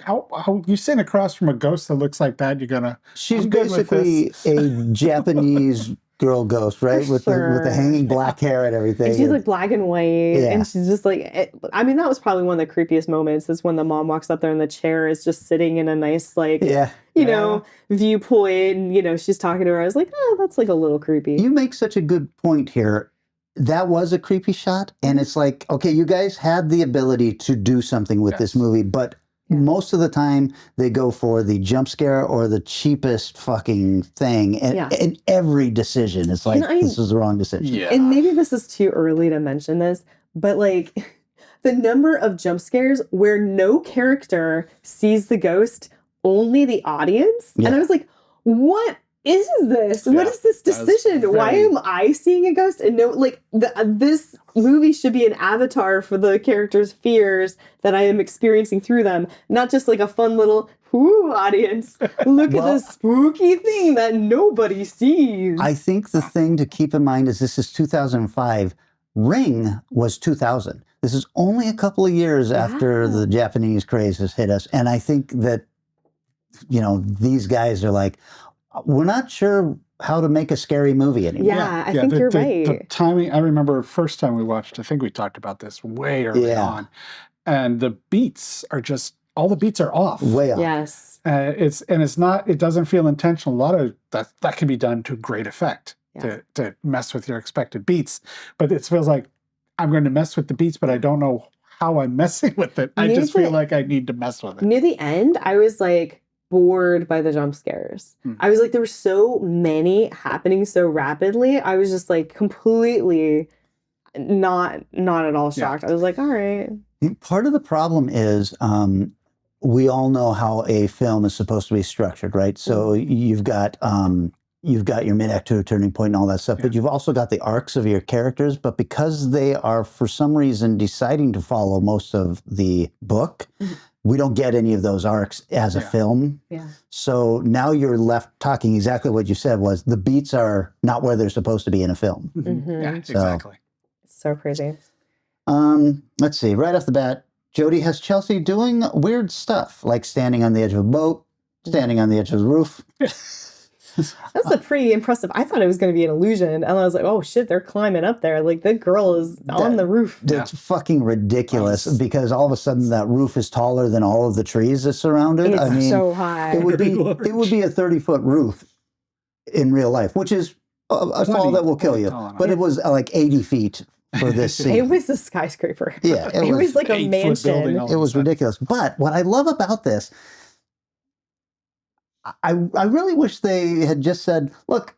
how you sitting across from a ghost that looks like that, you're gonna. She's basically a Japanese girl ghost, right? With the hanging black hair and everything. And she's like black and white, and she's just like, I mean, that was probably one of the creepiest moments. Is when the mom walks up there and the chair is just sitting in a nice like, you know, viewpoint, and you know, she's talking to her. I was like, oh, that's like a little creepy. You make such a good point here. That was a creepy shot, and it's like, okay, you guys had the ability to do something with this movie, but most of the time they go for the jump scare or the cheapest fucking thing, and in every decision it's like, this is the wrong decision. And maybe this is too early to mention this, but like the number of jump scares where no character sees the ghost, only the audience, and I was like, what is this? What is this decision? Why am I seeing a ghost? And no, like this movie should be an avatar for the characters' fears that I am experiencing through them, not just like a fun little audience. Look at this spooky thing that nobody sees. I think the thing to keep in mind is this is 2005. Ring was 2000. This is only a couple of years after the Japanese craze has hit us, and I think that, you know, these guys are like, we're not sure how to make a scary movie anymore. Yeah, I think you're right. The timing, I remember first time we watched, I think we talked about this way early on, and the beats are just, all the beats are off. Way off. Yes. It doesn't feel intentional. A lot of that can be done to great effect to mess with your expected beats, but it feels like I'm going to mess with the beats, but I don't know how I'm messing with it. I just feel like I need to mess with it. Near the end, I was like, bored by the jump scares. I was like, there were so many happening so rapidly. I was just like completely not at all shocked. I was like, all right. Part of the problem is we all know how a film is supposed to be structured, right? So you've got your mid-act 2 turning point and all that stuff, but you've also got the arcs of your characters. But because they are, for some reason, deciding to follow most of the book, we don't get any of those arcs as a film. Yeah. So now you're left talking exactly what you said, was the beats are not where they're supposed to be in a film. Yeah, exactly. So crazy. Let's see. Right off the bat, Jodie has Chelsea doing weird stuff, like standing on the edge of a boat, standing on the edge of the roof. That's a pretty impressive. I thought it was going to be an illusion, and I was like, "Oh shit, they're climbing up there! Like the girl is on the roof." That's fucking ridiculous because all of a sudden that roof is taller than all of the trees that surround it. It's I mean, so high. it would be a 30-foot roof in real life, which is a fall that will kill you. But it was like 80 feet for this scene. It was a skyscraper. Yeah, it was like a mansion. It was ridiculous. But what I love about this, I really wish they had just said, look,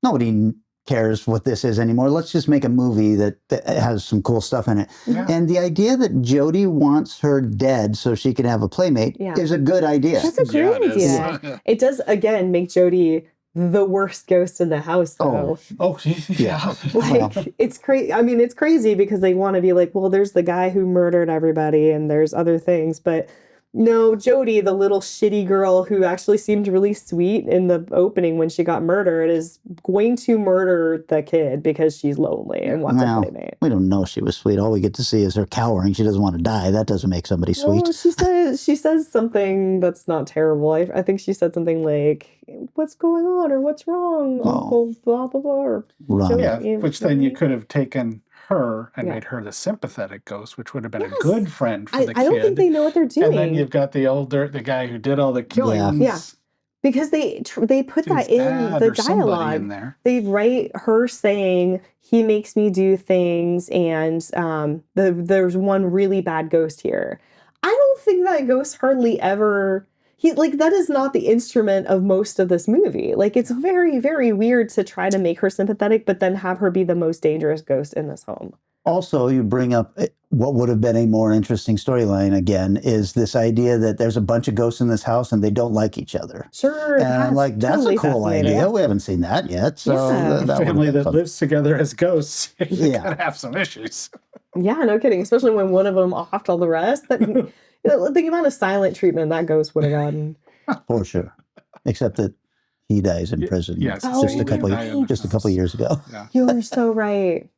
nobody cares what this is anymore. Let's just make a movie that has some cool stuff in it. Yeah. And the idea that Jodie wants her dead so she can have a playmate is a good idea. That's a great idea. It does, again, make Jodie the worst ghost in the house, though. Oh, yeah. Like, it's crazy. I mean, it's crazy because they want to be like, well, there's the guy who murdered everybody and there's other things, but no, Jodie, the little shitty girl who actually seemed really sweet in the opening when she got murdered, is going to murder the kid because she's lonely and wants a playmate. We don't know she was sweet. All we get to see is her cowering. She doesn't want to die. That doesn't make somebody sweet. Well, she says something that's not terrible. I think she said something like, "What's going on?" or "What's wrong, Uncle blah blah blah." Or which then you could have taken her and made her the sympathetic ghost, which would have been a good friend for the kid. I don't think they know what they're doing. And then you've got the guy who did all the killings. Yeah. Because they put that in the dialogue. In there. They write her saying, "He makes me do things," and there's one really bad ghost here. I don't think that ghost hardly ever. That is not the instrument of most of this movie. Like, it's very, very weird to try to make her sympathetic, but then have her be the most dangerous ghost in this home. Also, you bring up what would have been a more interesting storyline again, is this idea that there's a bunch of ghosts in this house and they don't like each other. Sure. And I'm like, that's totally a cool idea. We haven't seen that yet. So a family that lives together as ghosts, you gotta have some issues. Yeah, no kidding. Especially when one of them offed all the rest. The amount of silent treatment that ghost would have gotten. For sure. Except that he dies in prison just a couple years ago. Yeah. You're so right.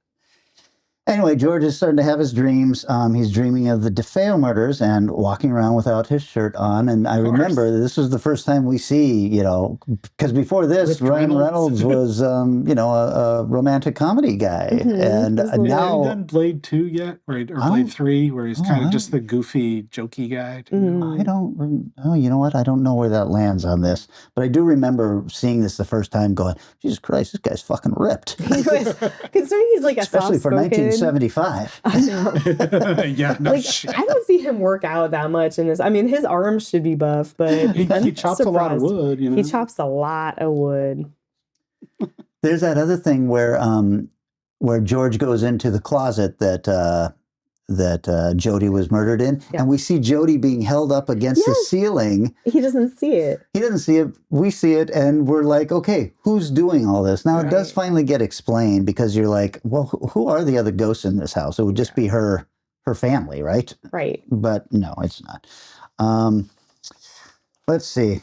Anyway, George is starting to have his dreams. He's dreaming of the DeFeo murders and walking around without his shirt on. And I remember this was the first time we see, because before this, Ryan Reynolds was, a romantic comedy guy. And now... Have you done Blade 2 yet? Or Blade 3, where he's kind of just the goofy, jokey guy? I don't... Oh, you know what? I don't know where that lands on this. But I do remember seeing this the first time going, Jesus Christ, this guy's fucking ripped. Considering he's like a especially for 1975. I know. Yeah, no shit. I don't see him work out that much in this. I mean, his arms should be buff, but he chops a lot of wood. He chops a lot of wood. There's that other thing where George goes into the closet that Jodie was murdered in, and we see Jodie being held up against the ceiling. He doesn't see it. He doesn't see it. We see it, and we're like, okay, who's doing all this? Now, it does finally get explained, because you're like, well, who are the other ghosts in this house? It would just be her family, right? Right. But no, it's not. Let's see.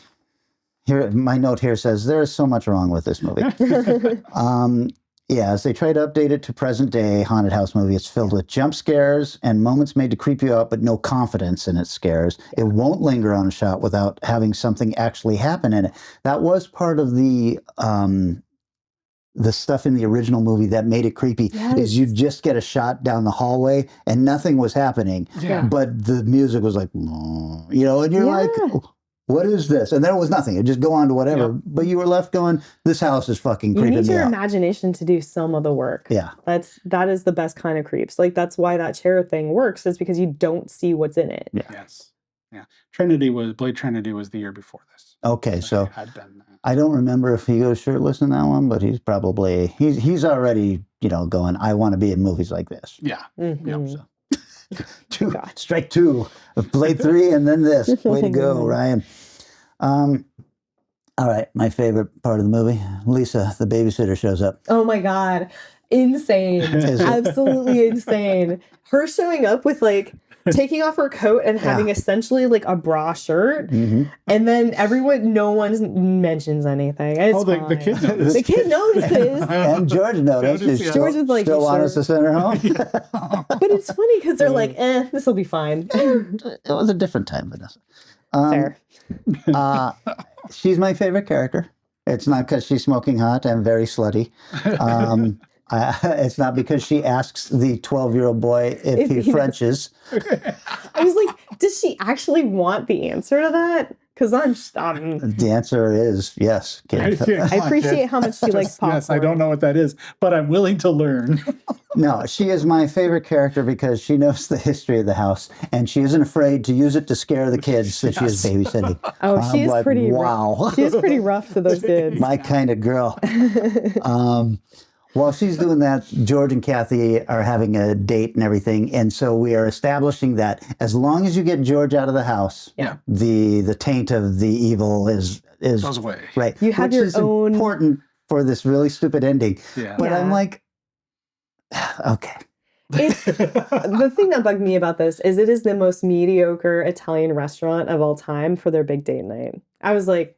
Here, my note here says, there is so much wrong with this movie. As they try to update it to present day haunted house movie, it's filled with jump scares and moments made to creep you out, but no confidence in its scares. It won't linger on a shot without having something actually happen in it. That was part of the stuff in the original movie that made it creepy. Is you just get a shot down the hallway and nothing was happening, but the music was like, and you're like, what is this? And there was nothing. It just go on to whatever. But you were left going, this house is fucking creeping me out. You need your imagination to do some of the work. Yeah. That is the best kind of creeps. Like, that's why that chair thing works, is because you don't see what's in it. Yeah. Yes. Yeah. Blade Trinity was the year before this. Okay, so I don't remember if he goes shirtless in that one, but he's probably, he's already, going, I want to be in movies like this. Yeah. Mm-hmm. So. Strike two of Blade 3 and then this. Way to go, Ryan. All right, my favorite part of the movie, Lisa, the babysitter, shows up. Oh my God. Insane. Absolutely insane. Her showing up with taking off her coat and having essentially a bra shirt, and then no one mentions anything. It's the kid notices. The kid notices. And George notices. George is like, still want us to send her home? But it's funny because they're like, this will be fine. It was a different time, Vanessa. Fair. She's my favorite character. It's not because she's smoking hot and very slutty. It's not because she asks the 12-year-old boy if he Frenches. I was like, does she actually want the answer to that? Because The answer is yes, kid. I appreciate how much she likes popcorn. Yes, I don't know what that is, but I'm willing to learn. No, she is my favorite character because she knows the history of the house and she isn't afraid to use it to scare the kids that she is babysitting. Oh, she is like, pretty wow. She is pretty rough to those kids. My kind of girl. While she's doing that, George and Kathy are having a date and everything. And so we are establishing that as long as you get George out of the house, the taint of the evil is goes away. Right. You have which your is own important for this really stupid ending. Yeah. But I'm like, okay. It's, the thing that bugged me about this is it is the most mediocre Italian restaurant of all time for their big date night. I was like,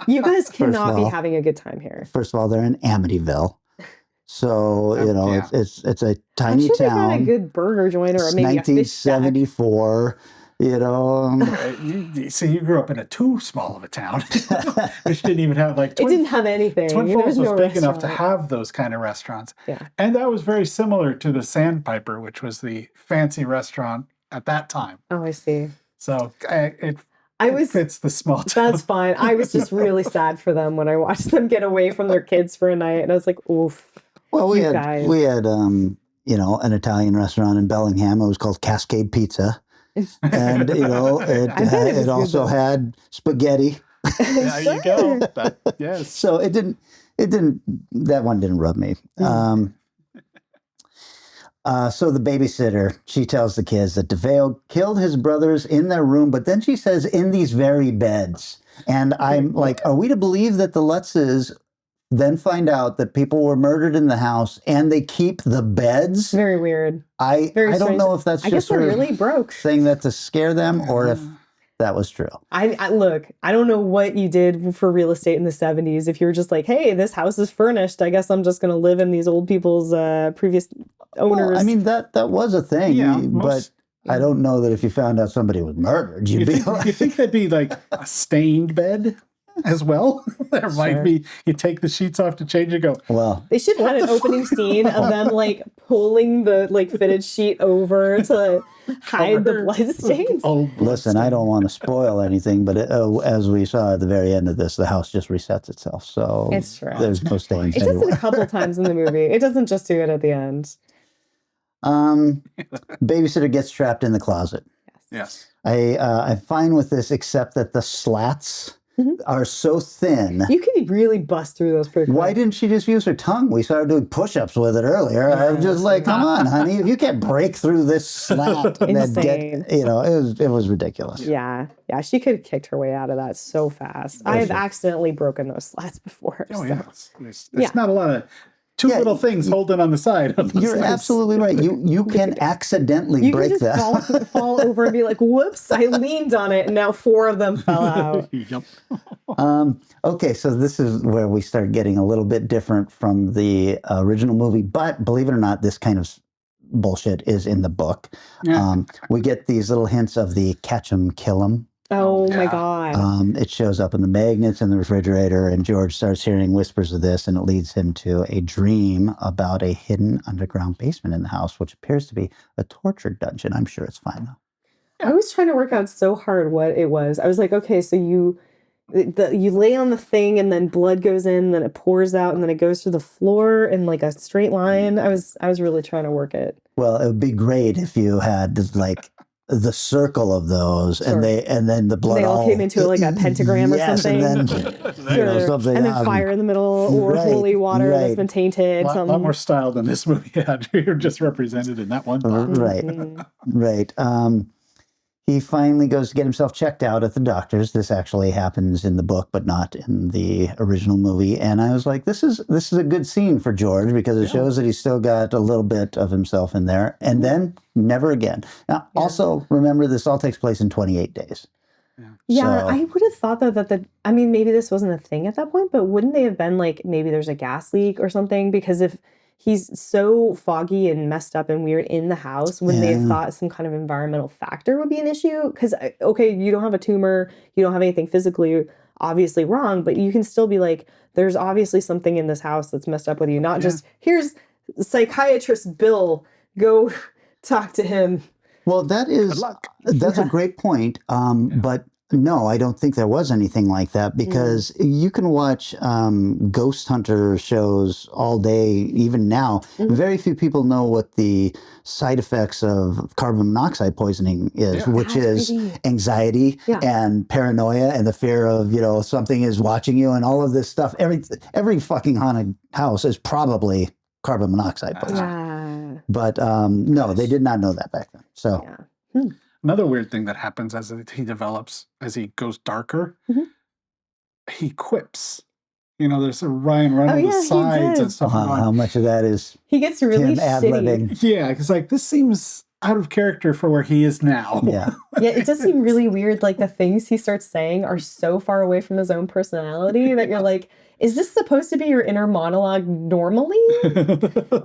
you guys cannot be having a good time here. First of all, they're in Amityville. So, you know, it's a tiny I'm sure town. they got a good burger joint or It's maybe a fish shack. 1974, you know. See, you grew up in a too small of a town, which didn't even have like. It didn't have anything. Twin There Falls was no big enough to restaurant. have those kind of restaurants. Yeah. And that was very similar to the Sandpiper, which was the fancy restaurant at that time. Oh, I see. So it fits the small town. That's fine. I was just really sad for them when I watched them get away from their kids for a night, and I was like, oof. Well, we had guys. you know, an Italian restaurant in Bellingham. It was called Cascade Pizza, and you know, it also had spaghetti. There you go. Yes. So it didn't. That one didn't rub me. So the babysitter, she tells the kids that DeVeo killed his brothers in their room, but then she says in these very beds. And I'm like, are we to believe that the Lutzes then find out that people were murdered in the house and they keep the beds? Very weird. I don't know if that's I guess just they're her really broke. saying that to scare them or if that was true. I look, I don't know what you did for real estate in the 70s. If you were just like, hey, this house is furnished, I guess I'm just going to live in these old people's previous owners. Well, I mean, that was a thing, Yeah, but I don't know that if you found out somebody was murdered, you'd be like... You think that'd be like a stained bed as well? There might be. You take the sheets off to change and go, well, they should have had an opening scene of them like pulling the like fitted sheet over to hide the blood stains. Listen, I don't want to spoil anything, but as we saw at the very end of this, the house just resets itself. So It's true. There's no stains It does it anywhere. a couple times in the movie. It doesn't just do it at the end. Babysitter gets trapped in the closet. yes. I'm fine with this, except that the slats are so thin. You could really bust through those pretty quick. Why didn't she just use her tongue? We started doing push-ups with it earlier. I'm just like, come on, honey, if you can't break through this slat, Insane. it was ridiculous. Yeah, she could have kicked her way out of that so fast. I have accidentally broken those slats before. Oh, so. yeah. There's not a lot of little things holding on the side. Of You're absolutely right. You can accidentally You break can just that. fall over and be like, whoops, I leaned on it, and now 4 of them fell out. Yep. Okay, so this is where we start getting a little bit different from the original movie, but believe it or not, this kind of bullshit is in the book. Yeah. We get these little hints of the catch 'em, kill 'em. Oh my God. It shows up in the magnets in the refrigerator, and George starts hearing whispers of this, and it leads him to a dream about a hidden underground basement in the house, which appears to be a torture dungeon. I'm sure it's fine, though. I was trying to work out so hard what it was. I was like, okay, so you lay on the thing and then blood goes in, then it pours out, and then it goes through the floor in like a straight line. I was really trying to work it. Well, it would be great if you had like the circle of those, Sure. and then the blood They all came into like a pentagram or something. and then Sure. something, And then fire in the middle, or right, holy water that's right. been tainted. A lot more style than this movie had. You're just represented in that one box. Right, right. He finally goes to get himself checked out at the doctor's. This actually happens in the book, but not in the original movie. And I was like, this is a good scene for George because it shows that he's still got a little bit of himself in there. And then never again. Now, also remember, this all takes place in 28 days. Yeah, So- I would have thought though that I mean, maybe this wasn't a thing at that point, but wouldn't they have been like, maybe there's a gas leak or something? Because if he's so foggy and messed up and weird in the house, wouldn't they have thought some kind of environmental factor would be an issue? Because, okay, you don't have a tumor, you don't have anything physically obviously wrong, but you can still be like, there's obviously something in this house that's messed up with you. Not just, here's psychiatrist Bill, go talk to him. Well, that's a great point. But no, I don't think there was anything like that, because you can watch ghost hunter shows all day, even now. Very few people know what the side effects of carbon monoxide poisoning is, which is anxiety and paranoia and the fear of, something is watching you and all of this stuff. Every fucking haunted house is probably carbon monoxide poisoning. But no, they did not know that back then. So another weird thing that happens as he develops, as he goes darker, he quips. There's a Ryan Reynolds sides and stuff. How much of that is he gets really shitty? Yeah, because this seems out of character for where he is now. Yeah. Yeah, it does seem really weird. Like the things he starts saying are so far away from his own personality that you're like, is this supposed to be your inner monologue normally?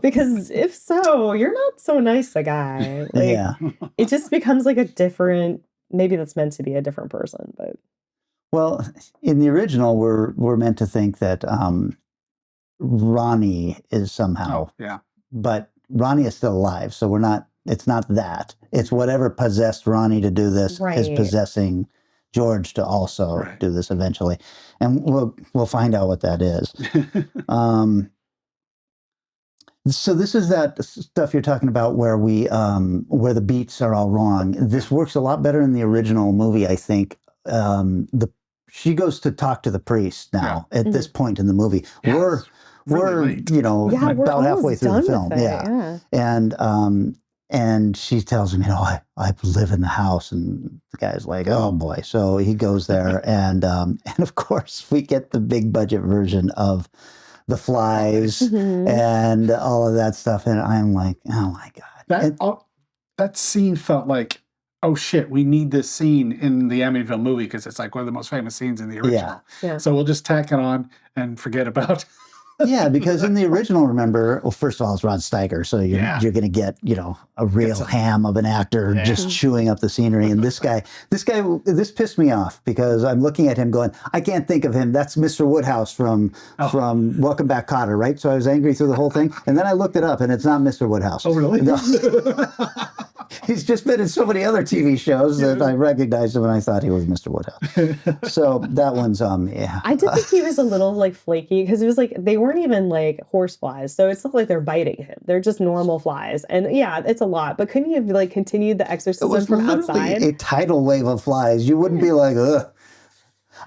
Because if so, you're not so nice a guy. It just becomes like a different, maybe that's meant to be a different person, but. Well, in the original, we're meant to think that Ronnie is somehow. But Ronnie is still alive, so it's not that. It's whatever possessed Ronnie to do this is possessing George to also do this eventually. And we'll find out what that is. So this is that stuff you're talking about where where the beats are all wrong. This works a lot better in the original movie, I think. She goes to talk to the priest now at this point in the movie. We're about halfway through the film. And she tells him, I live in the house, and the guy's like, oh boy. So he goes there, and of course we get the big budget version of the flies and all of that stuff, and I'm like, oh my god. That scene felt like, oh shit, we need this scene in the Amityville movie because it's like one of the most famous scenes in the original. So we'll just tack it on and forget about. Yeah, because in the original, remember, well, first of all, it's Rod Steiger, so you're going to get, a real ham of an actor just chewing up the scenery. And this pissed me off because I'm looking at him going, I can't think of him. That's Mr. Woodhouse from Welcome Back, Kotter, right? So I was angry through the whole thing. And then I looked it up, and it's not Mr. Woodhouse. Oh, really? No. He's just been in so many other TV shows that I recognized him, and I thought he was Mr. Woodhouse. So that one's I did think he was a little flaky because it was they weren't even horse flies, so it's not like they're biting him. They're just normal flies, and it's a lot. But couldn't you have continued the exorcism from outside? A tidal wave of flies. You wouldn't be like, ugh.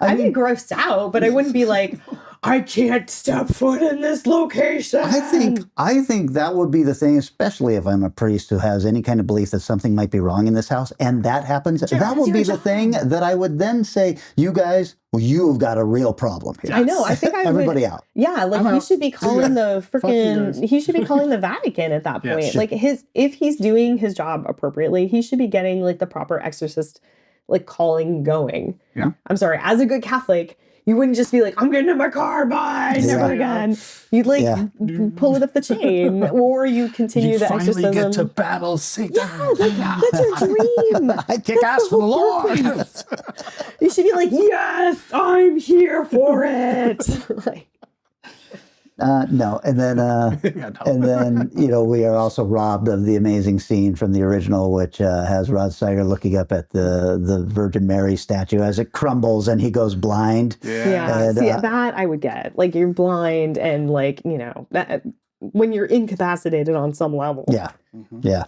I'd be grossed out, but I wouldn't be like, I can't step foot in this location. I think that would be the thing, especially if I'm a priest who has any kind of belief that something might be wrong in this house, and that happens. That would be the thing that I would then say, you guys, you've got a real problem here. I know. I think everybody out. Yeah, he should be calling the freaking. He should be calling the Vatican at that point. If he's doing his job appropriately, he should be getting the proper exorcist calling going. Yeah. I'm sorry. As a good Catholic, you wouldn't just be like, I'm getting in my car, bye, never again. You'd pull it up the chain, or you continue the exorcism. Finally get to battle Satan. Yeah, that's your dream. I kick ass for the Lord. You should be like, yes, I'm here for it. No, and then and then we are also robbed of the amazing scene from the original, which has Rod Steiger looking up at the Virgin Mary statue as it crumbles and he goes blind. And, that I would get. You're blind and that when you're incapacitated on some level. Yeah, yeah.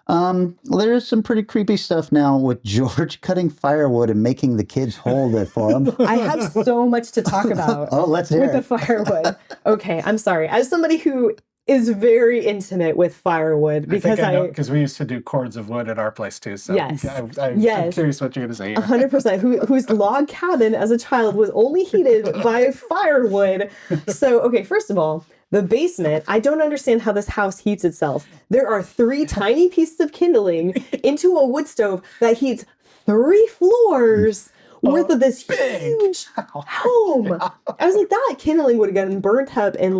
There is some pretty creepy stuff now with George cutting firewood and making the kids hold it for him. I have so much to talk about. Let's hear with the firewood. Okay, I'm sorry. As somebody who is very intimate with firewood because we used to do cords of wood at our place too. So yes, I'm curious what you're going to say. 100%. Whose log cabin as a child was only heated by firewood. So, okay, first of all, the basement, I don't understand how this house heats itself. There are 3 tiny pieces of kindling into a wood stove that heats 3 floors worth of this huge home. I was like, that kindling would have gotten burnt up in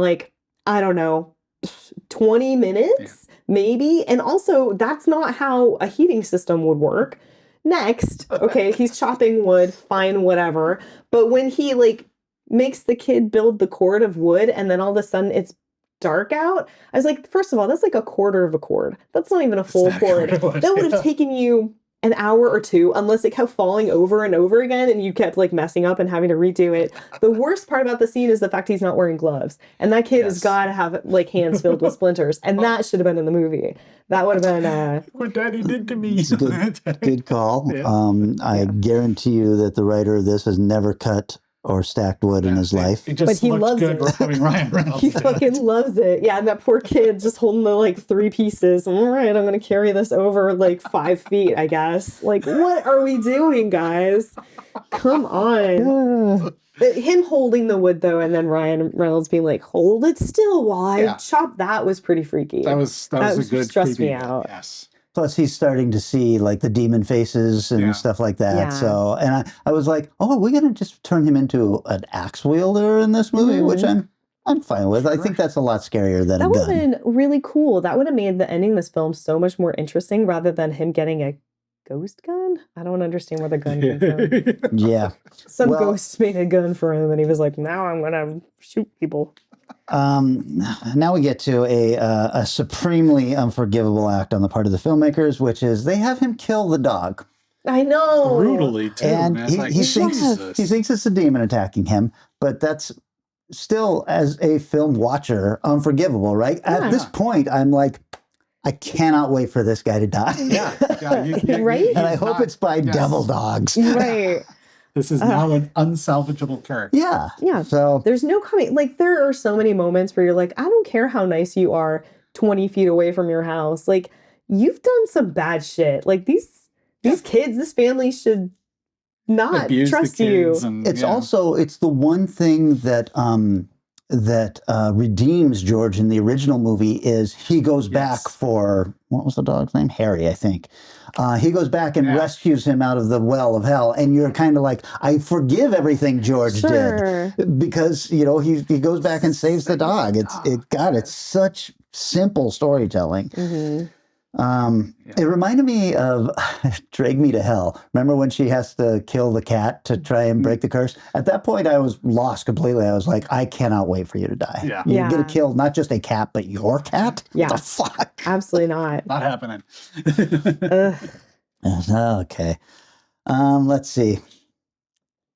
I don't know, 20 minutes, maybe. And also, that's not how a heating system would work. Next, okay, he's chopping wood, fine, whatever. But when he like makes the kid build the cord of wood and then all of a sudden it's dark out, I was like, first of all, that's like a quarter of a cord. That's not even a full cord. That would have taken you an hour or two, unless it kept falling over and over again and you kept like messing up and having to redo it. The worst part about the scene is the fact he's not wearing gloves. And that kid has got to have like hands filled with splinters. And that should have been in the movie. That would have been what Daddy did to me. Good call. Yeah. I guarantee you that the writer of this has never cut or stacked wood in his life. It just but he loves good it. Having Ryan Reynolds. He fucking loves it. Yeah, and that poor kid just holding the like 3 pieces. All right, I'm gonna carry this over like 5 feet, I guess. Like, what are we doing, guys? Come on. Him holding the wood though, and then Ryan Reynolds being like, "Hold it still while I chop." That was pretty freaky. That was a good stressed me creepy out. Yes. Plus, he's starting to see like the demon faces and stuff like that. Yeah. So, and I was like, oh, we're gonna just turn him into an axe wielder in this movie, which I'm fine with. I think that's a lot scarier than that a would have gun. been really cool. That would have made the ending of this film so much more interesting rather than him getting a ghost gun. I don't understand where the gun came from. Yeah. Some ghost made a gun for him and he was like, now I'm gonna shoot people. Now we get to a supremely unforgivable act on the part of the filmmakers, which is they have him kill the dog. I know. Brutally too. And man. he thinks it's a demon attacking him, but that's still, as a film watcher, unforgivable, right? At this point, I'm like, I cannot wait for this guy to die. Right? And I hope it's by devil dogs. Right. This is now an unsalvageable character. Yeah. Yeah. So there's no coming. Like, there are so many moments where you're like, I don't care how nice you are 20 feet away from your house. Like, you've done some bad shit. Like, these kids, this family should not Abuse trust the you. kids and, it's also, it's the one thing that redeems George in the original movie is he goes back for, what was the dog's name? Harry, I think. He goes back and rescues him out of the well of hell. And you're kind of like, I forgive everything George did. Because, you know, he goes back and saves the dog. It's such simple storytelling. Mm-hmm. It reminded me of Drag Me to Hell. Remember when she has to kill the cat to try and break the curse? At that point, I was lost completely. I was like, I cannot wait for you to die. Yeah. You're going to kill not just a cat, but your cat? Yeah. What the fuck? Absolutely not. Not happening. Okay. Let's see.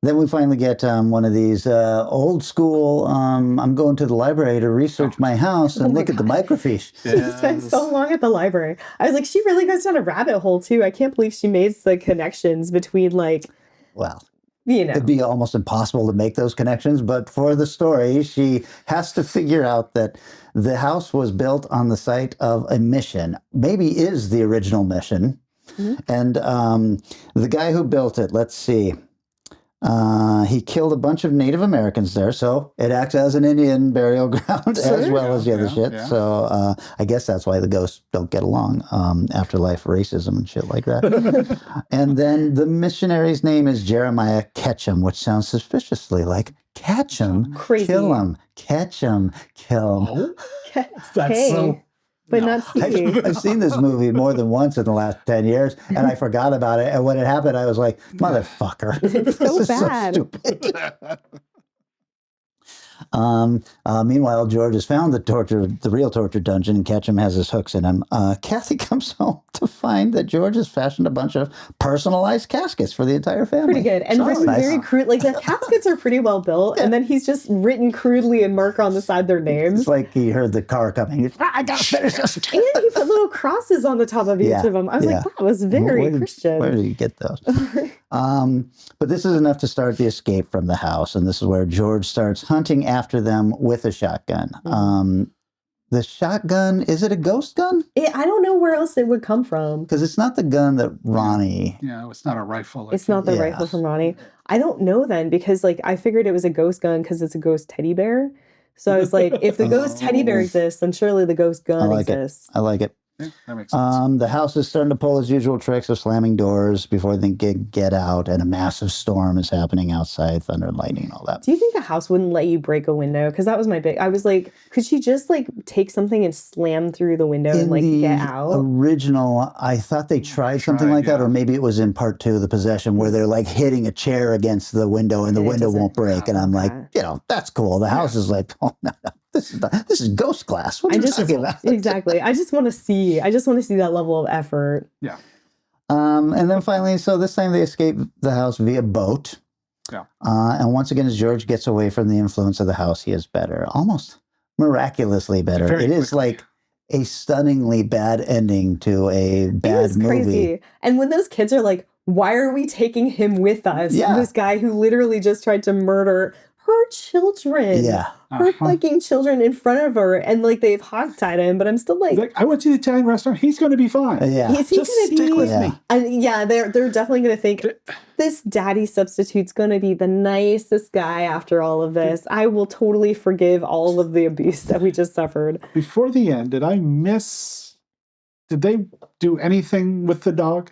Then we finally get one of these old school, I'm going to the library to research my house and look at the microfiche. She spent so long at the library. I was like, she really goes down a rabbit hole too. I can't believe she made the connections between Well, you know. it'd be almost impossible to make those connections, but for the story, she has to figure out that the house was built on the site of a mission, maybe is the original mission. Mm-hmm. And the guy who built it, let's see, he killed a bunch of Native Americans there, so it acts as an Indian burial ground as well as the other shit. Yeah. So I guess that's why the ghosts don't get along, afterlife racism and shit like that. And then the missionary's name is Jeremiah Ketchum, which sounds suspiciously like catch him, kill him, catch him, kill him. That's so... But not see. I've seen this movie more than once in the last 10 years, and I forgot about it. And when it happened, I was like, motherfucker. It's so bad. So stupid. Meanwhile, George has found the real torture dungeon, and Ketchum has his hooks in him. Kathy comes home to find that George has fashioned a bunch of personalized caskets for the entire family. Pretty good. And written very crude. Like, the caskets are pretty well built, and then he's just written crudely and marker on the side their names. It's like he heard the car coming. I gotta finish this. And he put little crosses on the top of each of them. I was like, that was very Christian. Where did you get those? But this is enough to start the escape from the house, and this is where George starts hunting after them with a shotgun. Mm-hmm. The shotgun, is it a ghost gun? I don't know where else it would come from. Because it's not the gun that Ronnie... Yeah, it's not a rifle. It's not the rifle from Ronnie. I don't know then, because I figured it was a ghost gun because it's a ghost teddy bear. So I was like, if the ghost teddy bear exists, then surely the ghost gun exists. I like it. Yeah, that makes sense. The house is starting to pull its usual tricks of slamming doors before they get out, and a massive storm is happening outside, thunder and lightning and all that. Do you think the house wouldn't let you break a window? Because that was my big. I was like, could she just like take something and slam through the window and like get out? Original, I thought they tried something like that, or maybe it was in part 2, The Possession, where they're like hitting a chair against the window and the window won't break. And I'm like, that's cool. The house is like, oh no. This is ghost glass. What are you talking about? Exactly. I just want to see that level of effort. Yeah. And then finally, so this time they escape the house via boat. Yeah. And once again, as George gets away from the influence of the house, he is better, almost miraculously better. It is like a stunningly bad ending to a bad movie. Crazy. And when those kids are like, why are we taking him with us? Yeah. This guy who literally just tried to murder her children. Yeah. Her fucking children in front of her, and like they've hogtied him, but I'm still like, I went to the Italian restaurant. He's going to be fine. Yeah, is he just going to stick be? with me. And yeah, they're definitely going to think this daddy substitute's going to be the nicest guy after all of this. I will totally forgive all of the abuse that we just suffered. Before the end, did they do anything with the dog?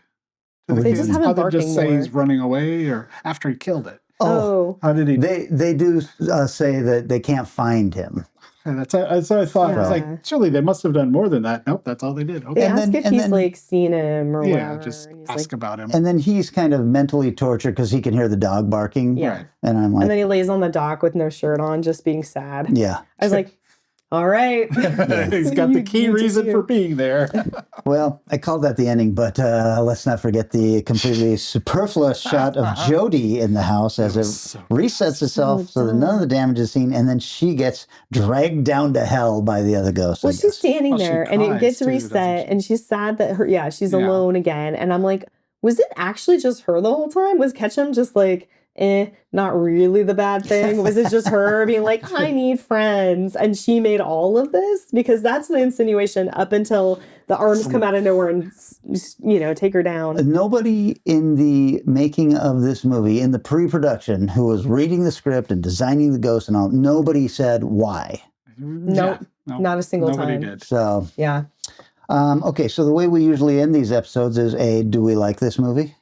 They just haven't barking just say more. he's running away, or after he killed it? Oh. How did he? They do say that they can't find him. And that's what I thought. I was like, surely they must have done more than that. Nope, that's all they did. Okay. They ask if he's like seen him or whatever. Yeah, just ask about him. And then he's kind of mentally tortured because he can hear the dog barking. Yeah. Right. And I'm like, and then he lays on the dock with no shirt on, just being sad. Yeah. I was like, all right. He's got the key reason for being there. Well, I called that the ending, but let's not forget the completely superfluous shot of Jodie in the house as it resets itself so that none of the damage is seen, and then she gets dragged down to hell by the other ghosts. Well, she's standing there, and it gets reset, and she's sad that she's alone again. And I'm like, was it actually just her the whole time? Was Ketchum just like, not really the bad thing? Was it just her being like, I need friends, and she made all of this? Because that's the insinuation up until the arms come out of nowhere and, take her down. Nobody in the making of this movie, in the pre-production, who was reading the script and designing the ghost and all, nobody said why. Nope, not a single time. Nobody did. So, yeah. Okay, so the way we usually end these episodes is do we like this movie?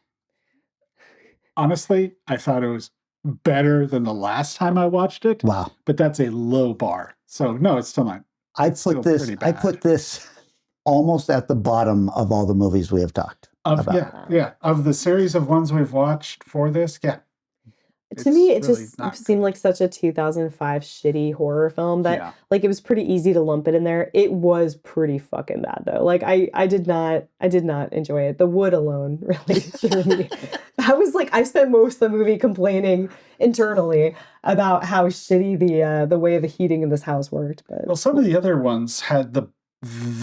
Honestly, I thought it was better than the last time I watched it. Wow. But that's a low bar. So no, it's still not. I put this almost at the bottom of all the movies we have talked about. Yeah. Of the series of ones we've watched for this, To me, it really just seemed like such a 2005 shitty horror film that like it was pretty easy to lump it in there. It was pretty fucking bad though. Like I did not enjoy it. The wood alone really threw me. I was like, I spent most of the movie complaining internally about how shitty the way the heating in this house worked. But well, some of the other ones had the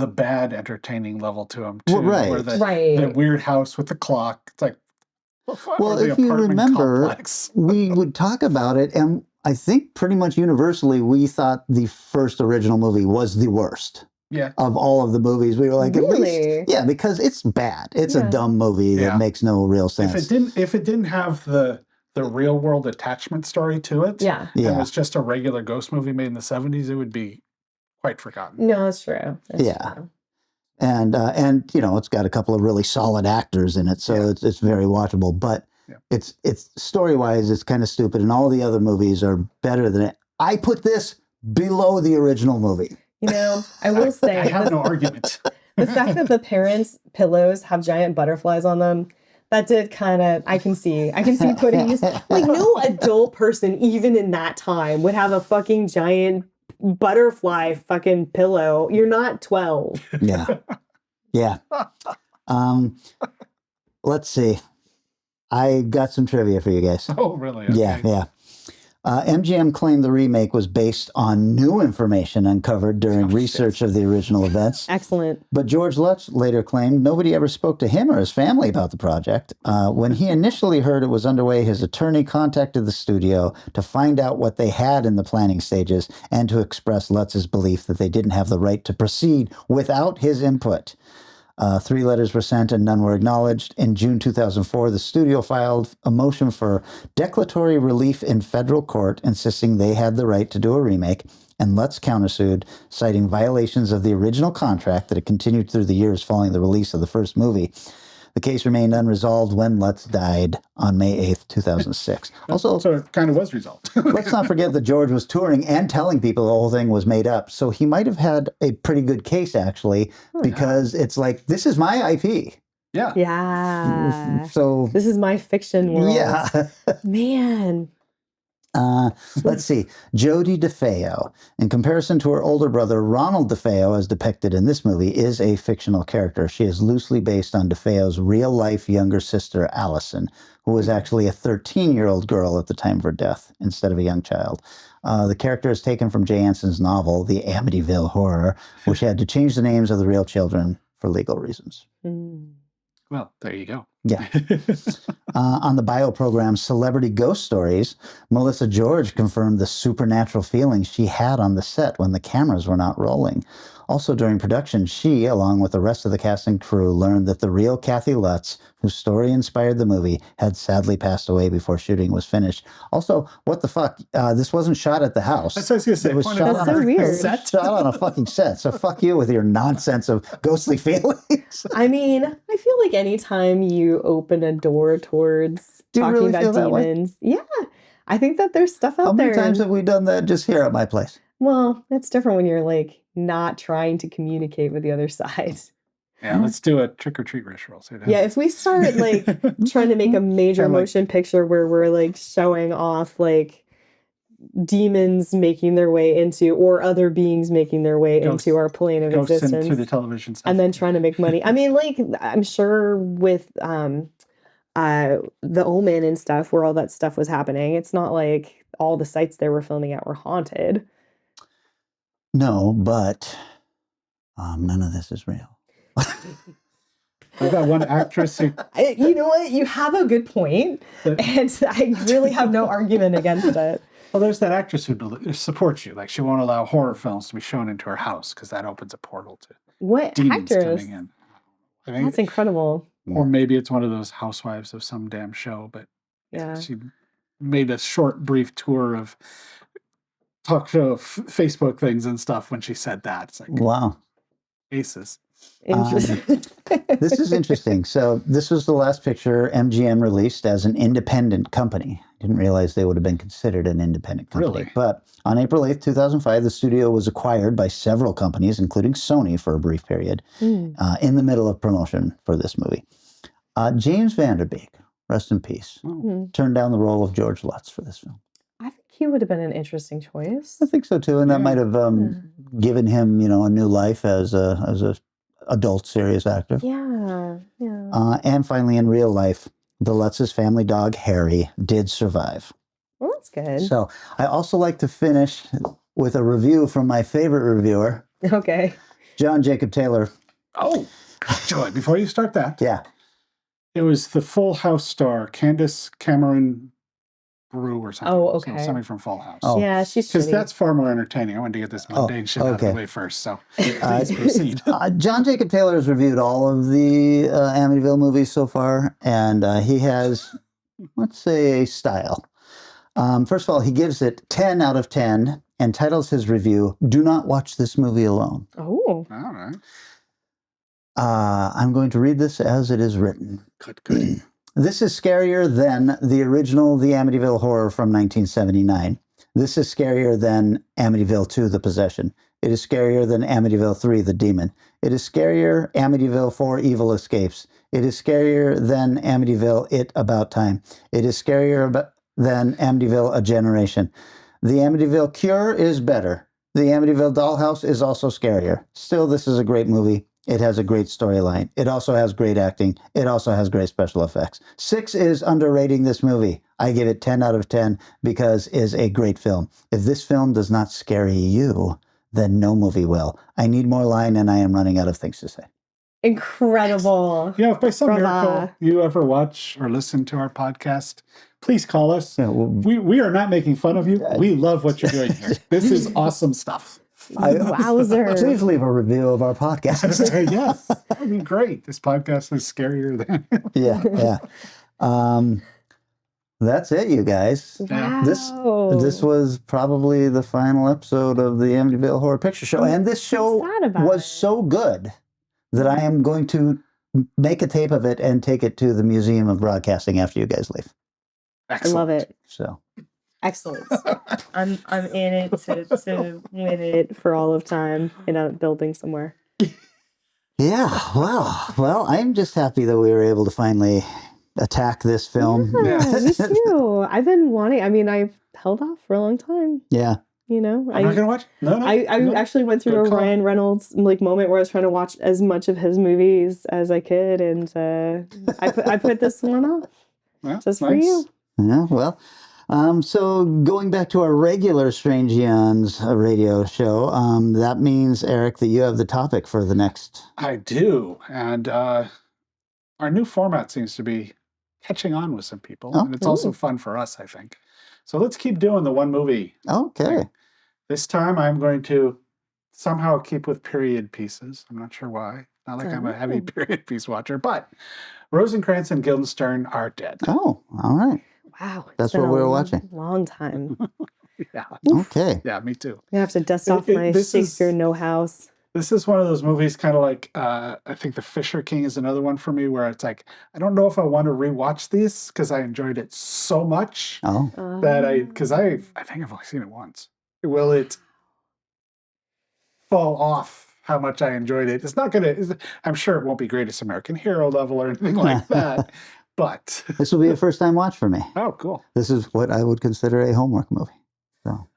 bad entertaining level to them too. Well, where the weird house with the clock. It's like, well, if you remember, we would talk about it, and I think pretty much universally we thought the first original movie was the worst. Yeah. Of all of the movies, we were like, really? At least, because it's bad. It's a dumb movie that makes no real sense. If it didn't have the real world attachment story to it, and it was just a regular ghost movie made in the 70s, it would be quite forgotten. No, that's true. That's true. And it's got a couple of really solid actors in it, so it's very watchable. But it's story wise, it's kind of stupid, and all the other movies are better than it. I put this below the original movie. I will say I have no argument. The fact that the parents' pillows have giant butterflies on them, that did kind of, I can see putting this, like no adult person, even in that time, would have a fucking giant butterfly fucking pillow. You're not 12. Yeah. Let's see. I got some trivia for you guys. Oh, really? Okay. Yeah. MGM claimed the remake was based on new information uncovered during research of the original events. Excellent. But George Lutz later claimed nobody ever spoke to him or his family about the project. When he initially heard it was underway, his attorney contacted the studio to find out what they had in the planning stages and to express Lutz's belief that they didn't have the right to proceed without his input. 3 letters were sent and none were acknowledged. In June 2004, the studio filed a motion for declaratory relief in federal court, insisting they had the right to do a remake, and Lutz countersued, citing violations of the original contract that had continued through the years following the release of the first movie. The case remained unresolved when Lutz died on May 8th, 2006. Also, so it kind of was resolved. Let's not forget that George was touring and telling people the whole thing was made up. So he might have had a pretty good case, actually, because it's like, this is my IP. Yeah. Yeah. So this is my fiction world. Yeah. Man. Let's see. Jodie DeFeo, in comparison to her older brother, Ronald DeFeo, as depicted in this movie, is a fictional character. She is loosely based on DeFeo's real-life younger sister, Allison, who was actually a 13-year-old girl at the time of her death instead of a young child. The character is taken from Jay Anson's novel, The Amityville Horror, which had to change the names of the real children for legal reasons. Well, there you go. Yeah. On the bio program Celebrity Ghost Stories, Melissa George confirmed the supernatural feelings she had on the set when the cameras were not rolling. Also during production, she, along with the rest of the cast and crew, learned that the real Kathy Lutz, whose story inspired the movie, had sadly passed away before shooting was finished. Also, what the fuck? This wasn't shot at the house. That's what I was going to say. It was shot on a set. Shot on a fucking set. So fuck you with your nonsense of ghostly feelings. I mean, I feel like anytime you open a door towards talking about demons, yeah, I think that there's stuff out there. How many times have we done that just here at my place? Well, it's different when you're like not trying to communicate with the other side. Yeah, let's do a trick-or-treat ritual. Yeah, if we start like trying to make a major motion picture where we're like showing off like demons making their way into, or other beings making their way into our plane of existence into the television stuff. and then trying to make money. I mean, like I'm sure with the Omen and stuff, where all that stuff was happening, it's not like all the sites they were filming at were haunted. No, but none of this is real. I've got one actress who... You know what? You have a good point, and I really have no argument against it. Well, there's that actress who supports you. Like, she won't allow horror films to be shown into her house because that opens a portal to demons coming in. I think, that's incredible. Or maybe it's one of those housewives of some damn show, but yeah, she made a short, brief tour of talk show Facebook things and stuff when she said that. It's like, wow. Aces. Interesting. This is interesting. So this was the last picture MGM released as an independent company. Didn't realize they would have been considered an independent company. Really? But on April 8th, 2005, the studio was acquired by several companies, including Sony for a brief period, in the middle of promotion for this movie. James Van Der Beek, rest in peace, turned down the role of George Lutz for this film. I think he would have been an interesting choice. I think so too, and that might have given him, a new life as a adult serious actor. Yeah, yeah. And finally, in real life, the Lutz's family dog Harry did survive. Well, that's good. So I also like to finish with a review from my favorite reviewer. Okay. John Jacob Taylor. Oh, Joy! Before you start that, yeah, it was the Full House star Candace Cameron Brew or something. Oh, okay. So somebody from Full House. Oh. Yeah, she's because that's far more entertaining. I wanted to get this mundane shit out of the way first. So please proceed. John Jacob Taylor has reviewed all of the Amityville movies so far, and he has, let's say, a style. First of all, he gives it 10 out of 10 and titles his review, "Do Not Watch This Movie Alone." Oh. All right. I'm going to read this as it is written. Good. This is scarier than the original The Amityville Horror from 1979. This is scarier than Amityville 2, The Possession. It is scarier than Amityville 3, The Demon. It is scarier Amityville 4, Evil Escapes. It is scarier than Amityville, It About Time. It is scarier than Amityville, A Generation. The Amityville Cure is better. The Amityville Dollhouse is also scarier. Still, this is a great movie. It has a great storyline. It also has great acting. It also has great special effects. 6 is underrating this movie. I give it 10 out of 10 because it is a great film. If this film does not scare you, then no movie will. I need more line and I am running out of things to say. Incredible. If by some miracle you ever watch or listen to our podcast, please call us. Yeah, we are not making fun of you. We love what you're doing here. This is awesome stuff. Wowzer. Please leave a review of our podcast. Yes, that would be great. This podcast is scarier than. Yeah. That's it, you guys. Wow. This was probably the final episode of the Amityville Horror Picture Show. And this show was so good that I am going to make a tape of it and take it to the Museum of Broadcasting after you guys leave. Excellent. I love it. So excellent. I'm in it to win it for all of time in a building somewhere. Yeah, well, I'm just happy that we were able to finally attack this film. Yeah, me too. I've been wanting. I mean, I've held off for a long time. Yeah. You know, I'm not gonna watch. No. I actually went through a Ryan Reynolds moment where I was trying to watch as much of his movies as I could, and I put this one off just for you. Yeah, well, so going back to our regular Strange Eons radio show, that means, Eric, that you have the topic for the next. I do, and our new format seems to be catching on with some people, and it's also fun for us, I think. So let's keep doing the one movie. Okay. thing. This time I'm going to somehow keep with period pieces. I'm not sure why. Not like I'm a heavy period piece watcher, but Rosencrantz and Guildenstern are dead. Oh, all right. Wow. That's what we were watching. Long time. Yeah. Okay. Yeah, me too. I'm going to have to dust off my Shakespeare No House. This is one of those movies, kind of like, I think The Fisher King is another one for me, where it's like, I don't know if I want to rewatch this because I enjoyed it so much that because I think I've only seen it once. Will it fall off how much I enjoyed it? It's not going to, I'm sure it won't be Greatest American Hero level or anything like that, but. This will be a first time watch for me. Oh, cool. This is what I would consider a homework movie. So.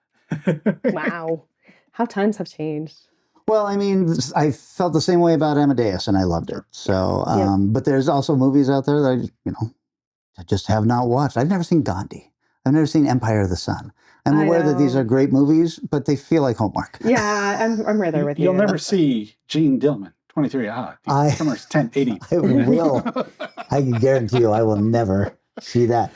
Wow. How times have changed. Well, I mean, I felt the same way about Amadeus, and I loved it. So, but there's also movies out there that I just have not watched. I've never seen Gandhi. I've never seen Empire of the Sun. I'm aware that these are great movies, but they feel like homework. Yeah, I'm right there with you. You'll never see Gene Dillman, 23. Summer's 1080. I will. I can guarantee you I will never see that.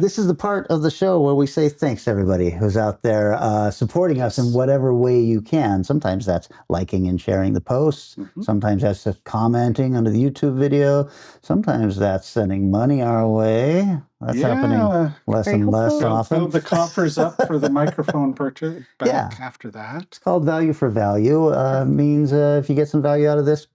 This is the part of the show where we say thanks to everybody who's out there supporting us in whatever way you can. Sometimes that's liking and sharing the posts. Sometimes that's just commenting under the YouTube video. Sometimes that's sending money our way. That's happening less and less often. The coffers up for the microphone purchase back after that. It's called value for value. Means if you get some value out of this,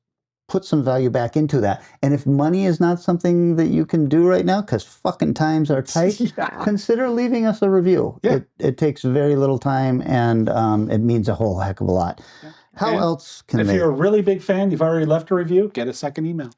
put some value back into that. And if money is not something that you can do right now, because fucking times are tight, consider leaving us a review. Yeah. It takes very little time, and it means a whole heck of a lot. Yeah. How else can if you're a really big fan, you've already left a review, get a second email.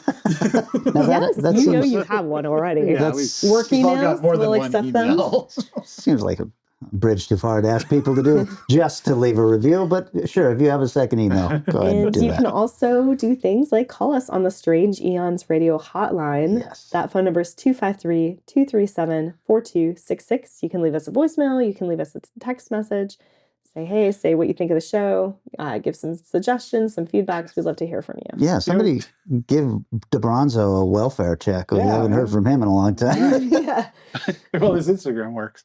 That you know you have one already. Yeah, work emails, more than we'll one accept email. them. Seems like a bridge too far to ask people to do just to leave a review, but sure, if you have a second email, go ahead and do that. And you can also do things like call us on the Strange Eons radio hotline. Yes. That phone number is 253-237-4266. You can leave us a voicemail, you can leave us a text message, say hey, say what you think of the show, give some suggestions, some feedbacks. We'd love to hear from you. Yeah, somebody give DeBronzo a welfare check. We haven't heard from him in a long time. Yeah. Well, his Instagram works.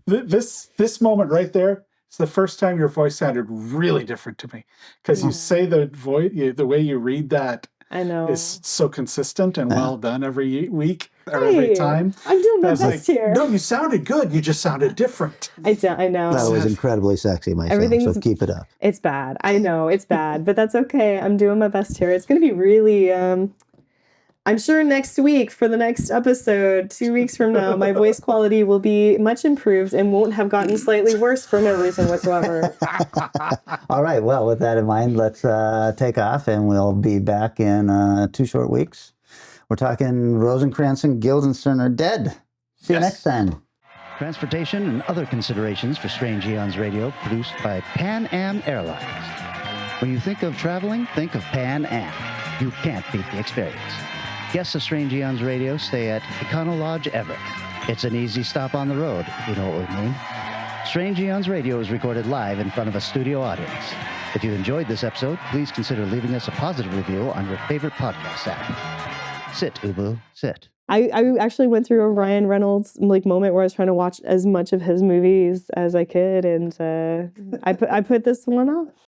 This moment right there is the first time your voice sounded really different to me, because you say the way you read that. I know. Is so consistent and well done every week or every time. I'm doing my best here. No, you sounded good. You just sounded different. I know. That was incredibly sexy, myself. So keep it up. It's bad. I know it's bad, but that's okay. I'm doing my best here. It's going to be really. I'm sure next week for the next episode, 2 weeks from now, my voice quality will be much improved and won't have gotten slightly worse for no reason whatsoever. All right. Well, with that in mind, let's take off, and we'll be back in 2 short weeks. We're talking Rosencrantz and Guildenstern are dead. See you next time. Transportation and other considerations for Strange Eons Radio, produced by Pan Am Airlines. When you think of traveling, think of Pan Am. You can't beat the experience. Guests of Strange Eons Radio stay at Econo Lodge Everett. It's an easy stop on the road, you know what we mean. Strange Eons Radio is recorded live in front of a studio audience. If you enjoyed this episode, please consider leaving us a positive review on your favorite podcast app. Sit, Ubu, sit. I actually went through a Ryan Reynolds like moment where I was trying to watch as much of his movies as I could, and I put this one off.